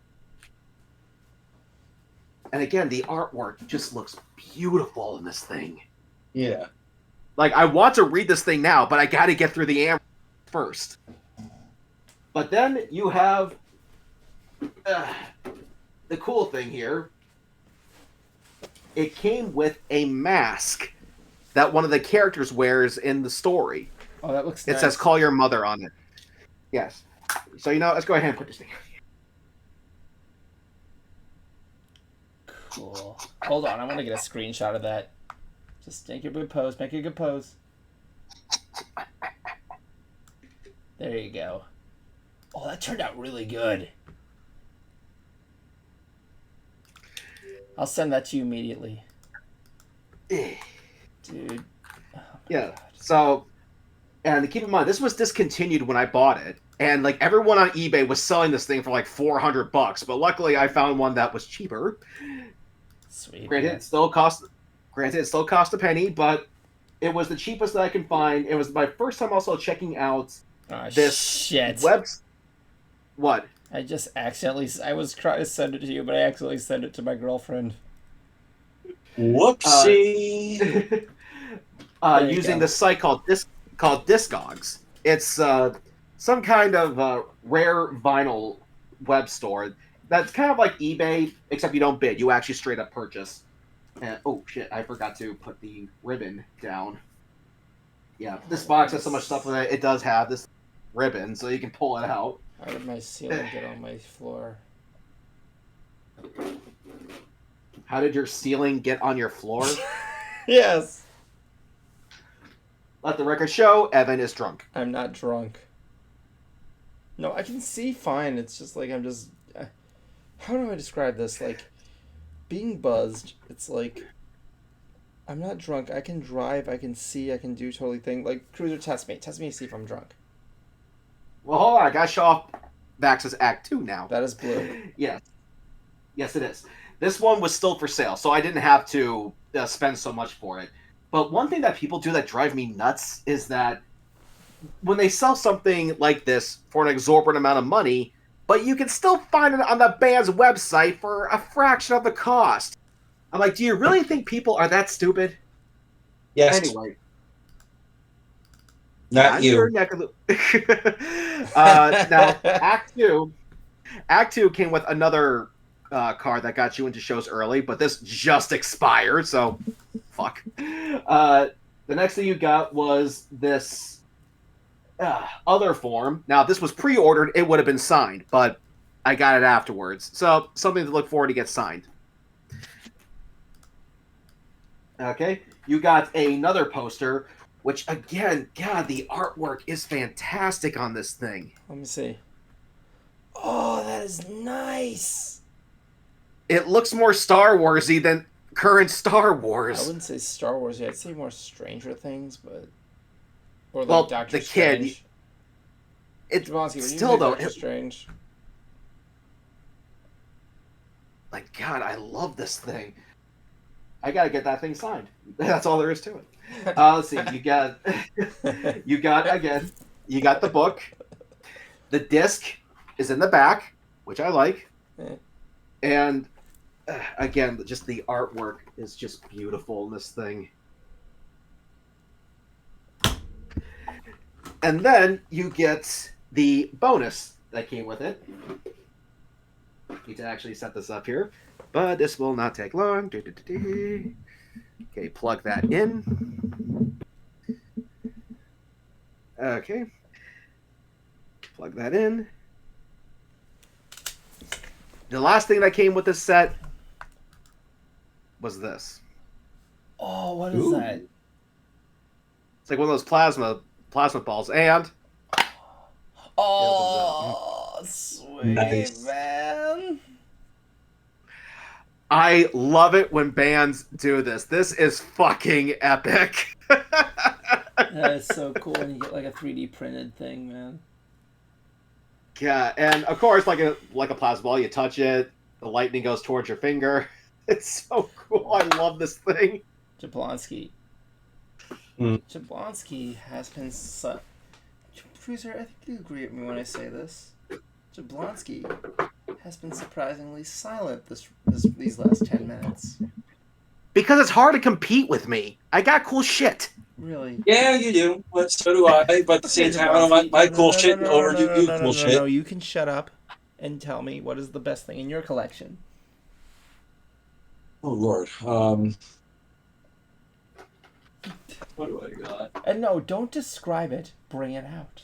And again, the artwork just looks beautiful in this thing. Yeah. Like, I want to read this thing now, but I gotta get through the first. But then you have the cool thing here. It came with a mask that one of the characters wears in the story. Oh, that looks It nice. says, "Call your mother" on it. Yes. So, let's go ahead and put this thing out. Cool. Hold on, I want to get a screenshot of that. Just make a good pose. Make a good pose. There you go. Oh, that turned out really good. I'll send that to you immediately. Dude. Oh Yeah. God. So, and keep in mind, this was discontinued when I bought it. And, like, everyone on eBay was selling this thing for, like, $400. But luckily, I found one that was cheaper. Sweet. Granted, it still cost a penny, but it was the cheapest that I can find. It was my first time also checking out Oh, this shit. What? I just accidentally... I was trying to send it to you, but I accidentally sent it to my girlfriend. Whoopsie. Using this site called Discogs. It's some kind of rare vinyl web store that's kind of like eBay, except you don't bid. You actually straight up purchase. And, oh, shit, I forgot to put the ribbon down. Yeah, this box has so much stuff in it. It does have this ribbon, so you can pull it out. How did my ceiling get on my floor? How did your ceiling get on your floor? Yes. Let the record show, Evan is drunk. I'm not drunk. No, I can see fine. It's just like I'm just... how do I describe this? Like, being buzzed, it's like... I'm not drunk. I can drive, I can see, I can do totally thing. Like, Cruiser, test me. Test me to see if I'm drunk. Well, hold on. I got to show off Bax's Act 2 now. That is blue. Yes. Yes, it is. This one was still for sale, so I didn't have to spend so much for it. But one thing that people do that drive me nuts is that when they sell something like this for an exorbitant amount of money, but you can still find it on the band's website for a fraction of the cost. I'm like, do you really think people are that stupid? Yes. Anyway. Not you. Neck of the... now, Act 2 came with another card that got you into shows early, but this just expired, so fuck. The next thing you got was this other form. Now, this was pre-ordered. It would have been signed, but I got it afterwards. So, something to look forward to get signed. Okay, you got another poster, which, again, God, the artwork is fantastic on this thing. Let me see. Oh, that is nice. It looks more Star Wars-y than current Star I Wars. wouldn't say Star Wars yet. I'd say more Stranger Things, but... or like Well, Doctor the kid... Strange. It's Jablonski, still, though... Doctor Strange. Like, God, I love this thing. I gotta get that thing signed. That's all there is to it. Let's see. You got the book. The disc is in the back, which I like. And again, just the artwork is just beautiful in this thing. And then you get the bonus that came with it. Need to actually set this up here, but this will not take long. Okay, plug that in. Okay. Plug that in. The last thing that came with this set was this. Oh, what is that? It's like one of those plasma balls, and oh, sweet, nice. Man. I love it when bands do this. This is fucking epic. That is so cool when you get like a 3D printed thing, man. Yeah, and of course, like a plasma ball, you touch it, the lightning goes towards your finger. It's so cool. I love this thing. Jablonski. Jablonski has been Cruiser, I think you agree with me when I say this. Jablonski has been surprisingly silent these last 10 minutes. Because it's hard to compete with me. I got cool shit. Really? Yeah, you do. But so do I. But at the same time, I don't want my cool shit over you cool shit. No, you can shut up and tell me what is the best thing in your collection. Oh, Lord. What do I got? And no, don't describe it. Bring it out.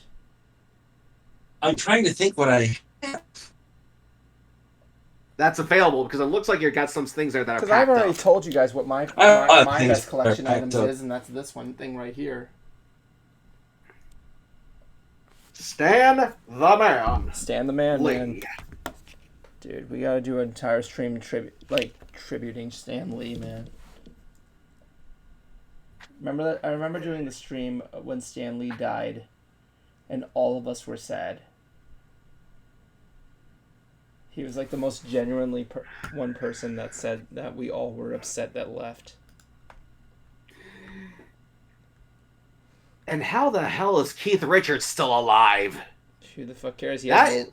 I'm trying to think what I have. That's available because it looks like you got some things there that are packed Because I've already up. told you guys what my best collection items is, and that's this one thing right here. Stan the Man. Stan the Man, Lee. man. Dude, we gotta do an entire stream tributing Stan Lee, man. Remember that? I remember doing the stream when Stan Lee died, and all of us were sad. He was like the most genuinely one person that said that we all were upset that left. And how the hell is Keith Richards still alive? Who the fuck cares? He has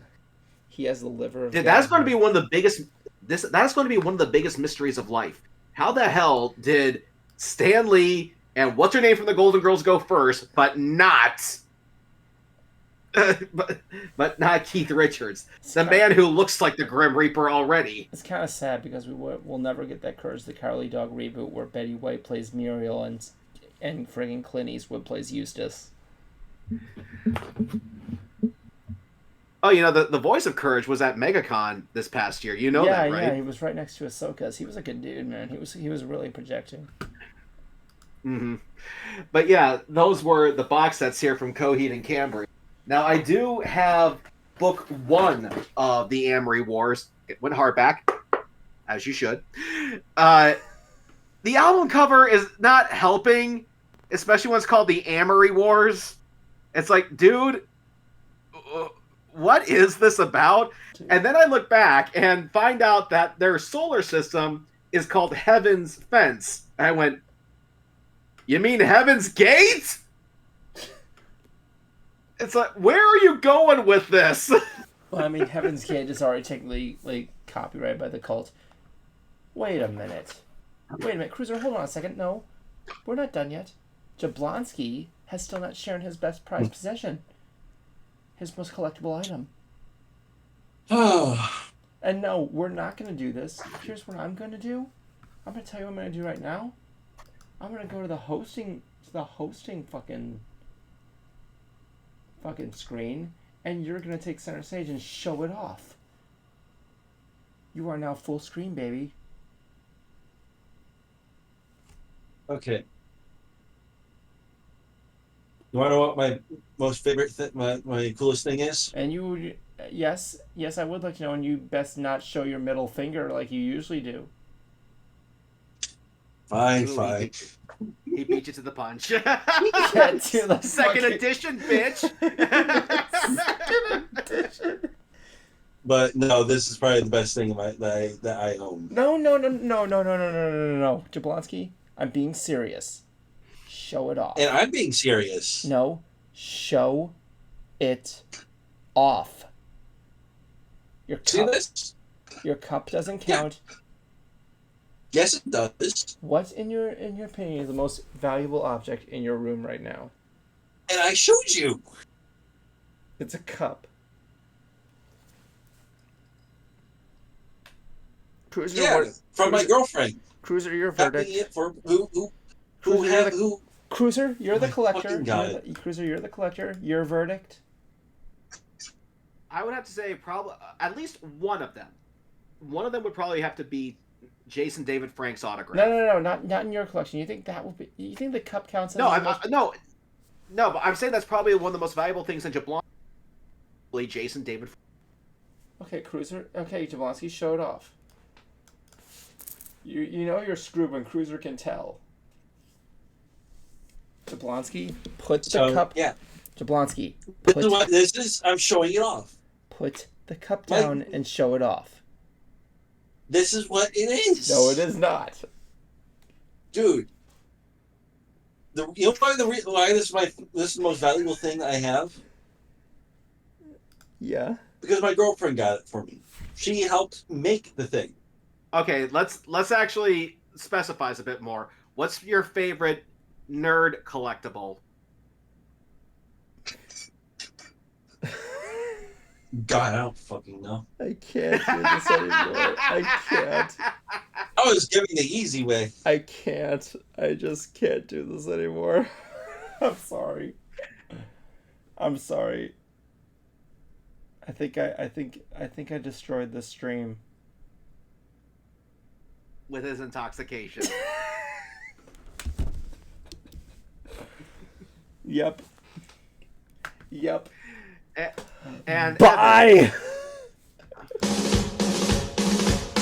the liver of Dude, God. that's going to be one of the biggest. That's going to be one of the biggest mysteries of life. How the hell did Stan Lee and what's her name from the Golden Girls go first, but not but not Keith Richards, the man who looks like the Grim Reaper already. It's kind of sad because we'll never get that Courage the Cowardly Dog reboot where Betty White plays Muriel and friggin' Clint Eastwood plays Eustace. Oh, you know, the voice of Courage was at MegaCon this past year. You know that, right? Yeah, he was right next to Ahsoka. He was a good dude, man. He was really projecting. Mm-hmm. But yeah, those were the box sets here from Coheed and Cambry. Now, I do have book 1 of the Amory Wars. It went hardback, as you should. The album cover is not helping, especially when it's called the Amory Wars. It's like, dude, what is this about? And then I look back and find out that their solar system is called Heaven's Fence. And I went, you mean Heaven's Gate? It's like, where are you going with this? Well, I mean, Heaven's Gate is already technically copyrighted by the cult. Wait a minute, Cruiser, hold on a second. No, we're not done yet. Jablonski has still not shared his best prized possession. His most collectible item. And no, we're not going to do this. Here's what I'm going to do. I'm going to tell you what I'm going to do right now. I'm going to go to the hosting fucking screen, and you're going to take center stage and show it off. You are now full screen, baby. Okay. You want to know what my most favorite my coolest thing is? And yes, I would like to know, and you best not show your middle finger like you usually do. Fine. He beat you to the punch. Yeah, dude, Second edition, bitch. Second edition. But no, this is probably the best thing that I own. No. Jablonski, I'm being serious. Show it off. And I'm being serious. No, show it off. See this? Your cup doesn't count. Yeah. Yes, it does. What, in your opinion, is the most valuable object in your room right now? And I showed you. It's a cup. Cruiser, Yeah, from my girlfriend. Cruiser, your verdict. For who? Cruiser, you're the collector. Cruiser, you're the collector. Your verdict. I would have to say probably at least one of them. One of them would probably have to be Jason David Frank's autograph. No, not in your collection. You think that would be? You think the cup counts? As No, but I'm saying that's probably one of the most valuable things in Jablonski. Jason David. Okay, Cruiser. Okay, Jablonski, show it off. You know you're screwed when Cruiser can tell. Jablonski, put the cup. Yeah. Jablonski, this is. I'm showing it off. Put the cup down and show it off. This is what it is. No, it is not. Dude. You know why this is the most valuable thing I have? Yeah. Because my girlfriend got it for me. She helped make the thing. Okay, let's actually specify a bit more. What's your favorite nerd collectible? God, I don't fucking know. I can't do this anymore. I can't. I was giving the easy way. I can't. I just can't do this anymore. I'm sorry. I'm sorry. I think I destroyed the stream. With his intoxication. Yep. And bye.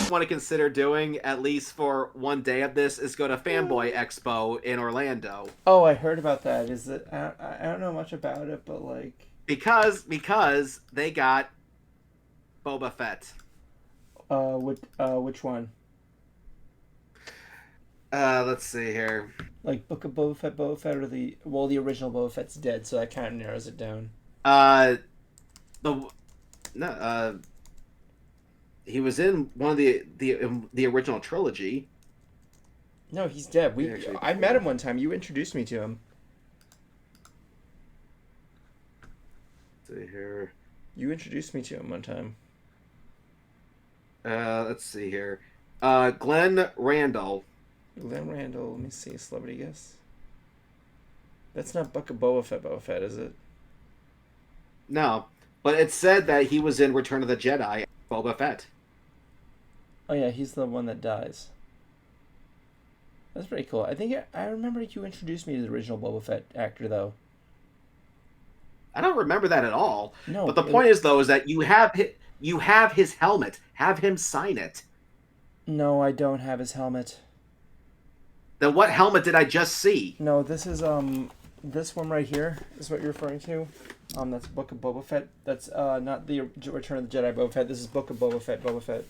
Want to consider doing at least for one day of this is go to Fanboy Expo in Orlando. Oh, I heard about that. Is it? I don't know much about it, but like because they got Boba Fett. Which one? Let's see here. Like Book of Boba Fett, or the original Boba Fett's dead, so that kind of narrows it down. He was in one of the original trilogy. No, he's dead. I met him one time. You introduced me to him. see here. You introduced me to him one time. Let's see here. Glenn Randall. Glenn Randall. Let me see. Celebrity guess. That's not Book of Boba Fett, is it? No, but it said that he was in Return of the Jedi. Boba Fett. Oh yeah, he's the one that dies. That's pretty cool. I think I remember you introduced me to the original Boba Fett actor, though. I don't remember that at all. No, but the point is that you have his helmet. Have him sign it. No, I don't have his helmet. Then what helmet did I just see? No, this is this one right here is what you're referring to. That's Book of Boba Fett. That's not the Return of the Jedi Boba Fett. This is Book of Boba Fett. Boba Fett.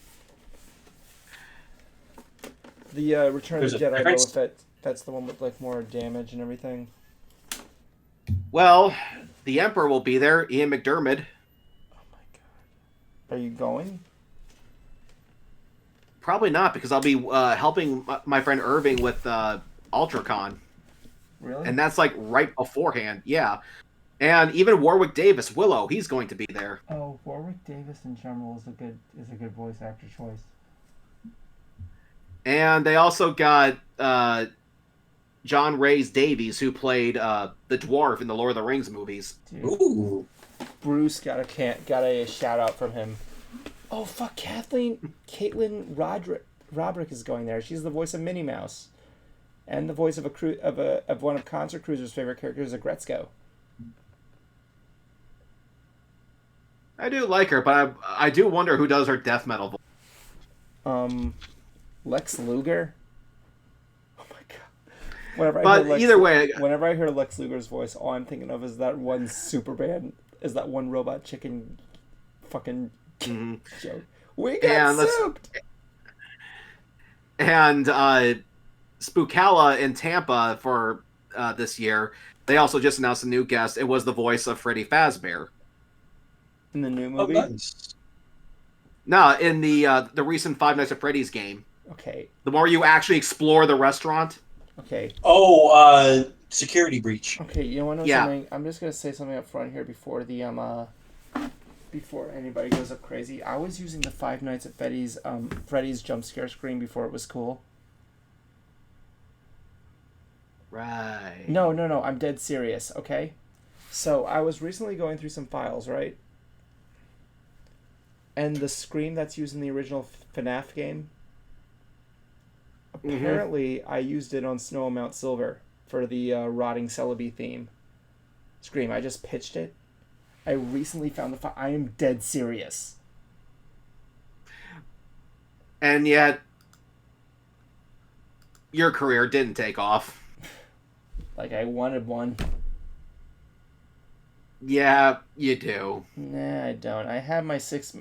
The Return of the Jedi Boba Fett. That's the one with like more damage and everything. Well, the Emperor will be there. Ian McDiarmid. Oh my god. Are you going? Probably not, because I'll be helping my friend Irving with UltraCon. Really? And that's like right beforehand. Yeah. And even Warwick Davis, Willow, he's going to be there. Oh, Warwick Davis in general is a good voice actor choice. And they also got John Rhys Davies, who played the dwarf in the Lord of the Rings movies. Dude. Ooh. Bruce got a shout out from him. Oh fuck, Caitlin Roderick is going there. She's the voice of Minnie Mouse, and the voice of one of Concert Cruiser's favorite characters, Agretzko. I do like her, but I do wonder who does her death metal voice. Lex Luger. Oh my god. Whenever I hear Lex Luger's voice, all I'm thinking of is that one Superman, is that one Robot Chicken fucking joke. We got souped! And Spookala in Tampa for this year, they also just announced a new guest. It was the voice of Freddy Fazbear. In the new movie? Oh, nice. No, in the recent Five Nights at Freddy's game. Okay. The more you actually explore the restaurant. Okay. Oh, security breach. Okay, you know what? Something? I'm just gonna say something up front here before before anybody goes up crazy. I was using the Five Nights at Freddy's jump scare screen before it was cool. Right. No. I'm dead serious. Okay. So I was recently going through some files, right? And the scream that's used in the original FNAF game, apparently I used it on Snow and Mount Silver for the Rotting Celebi theme. Scream. I just pitched it. I recently found the file. I am dead serious. And yet, your career didn't take off. Like, I wanted one. Yeah, you do. Nah, I don't. I have my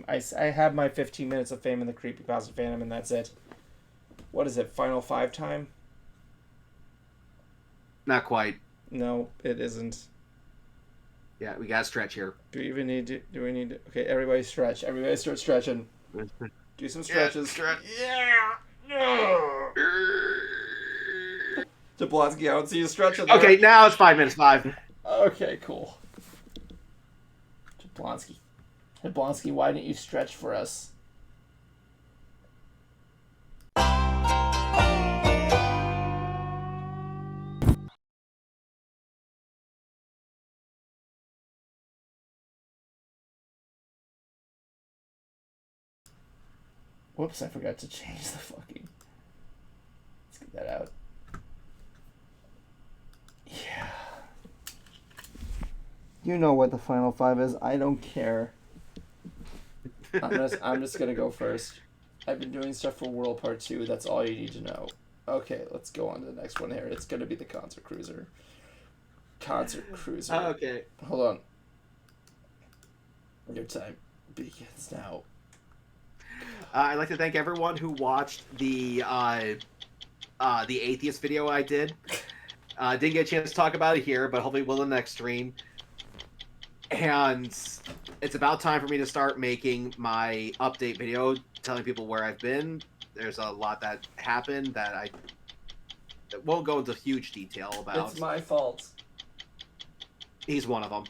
I have my 15 minutes of fame in the Creepypasta fandom, and that's it. What is it? Final 5 time? Not quite. No, it isn't. Yeah, we gotta stretch here. Do we need to? Okay, everybody stretch. Everybody start stretching. Do some stretches. Yeah. Jablonski, I don't see you stretching there. Okay, now it's 5 minutes 5. Okay, cool. Jablonski, why didn't you stretch for us? Whoops, I forgot to change the fucking... Let's get that out. Yeah. You know what the final 5 is. I don't care. I'm just gonna go first. I've been doing stuff for World Part 2. That's all you need to know. Okay, let's go on to the next one here. It's gonna be the Concert Cruiser. Okay. Hold on. Your time begins now. I'd like to thank everyone who watched the Atheist video I did. Didn't get a chance to talk about it here, but hopefully we'll in the next stream. And it's about time for me to start making my update video, telling people where I've been. There's a lot that happened that I won't go into huge detail about. It's my fault. He's one of them.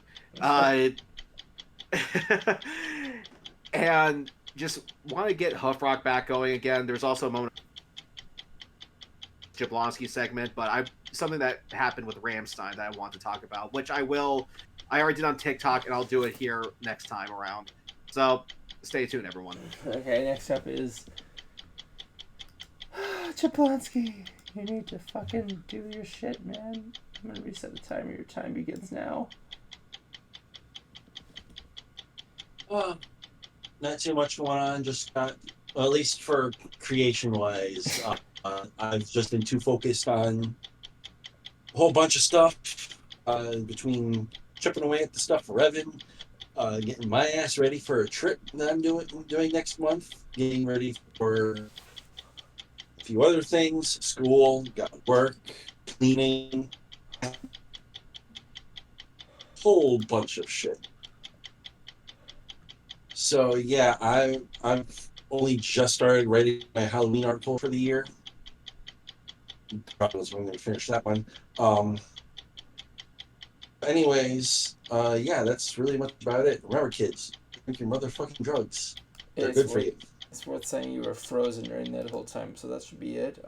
And just want to get Huff Rock back going again. There's also a moment Jablonski segment, but something that happened with Ramstein that I want to talk about, which I already did on TikTok, and I'll do it here next time around. So stay tuned, everyone. Okay, next up is Jablonski. You need to fucking do your shit, man. I'm gonna reset the timer. Your time begins now. Not too much going on. Just got, well, at least for creation-wise, I've just been too focused on a whole bunch of stuff between chipping away at the stuff for Evan, getting my ass ready for a trip that I'm doing next month, getting ready for a few other things, school, got work, cleaning, whole bunch of shit. So yeah, I've only just started writing my Halloween article for the year. Probably was when I'm going to finish that one. Anyways, yeah, that's really much about it. Remember, kids, drink your motherfucking drugs. They're good for you. It's worth saying you were frozen during that whole time, so that should be it.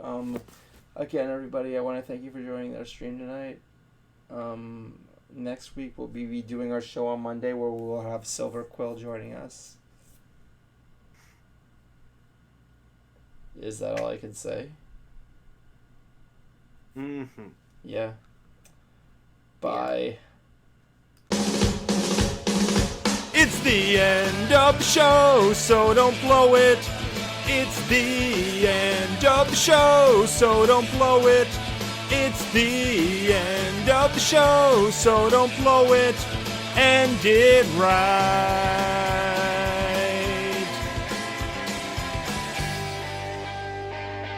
Again, everybody, I want to thank you for joining our stream tonight. Next week we'll be doing our show on Monday, where we'll have Silver Quill joining us. Is that all I can say? Mm-hmm. Yeah. Bye. It's the end of the show, so don't blow it. It's the end of the show, so don't blow it. It's the end of the show, so don't blow it. End it right.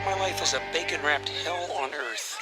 My life is a bacon-wrapped hell on earth.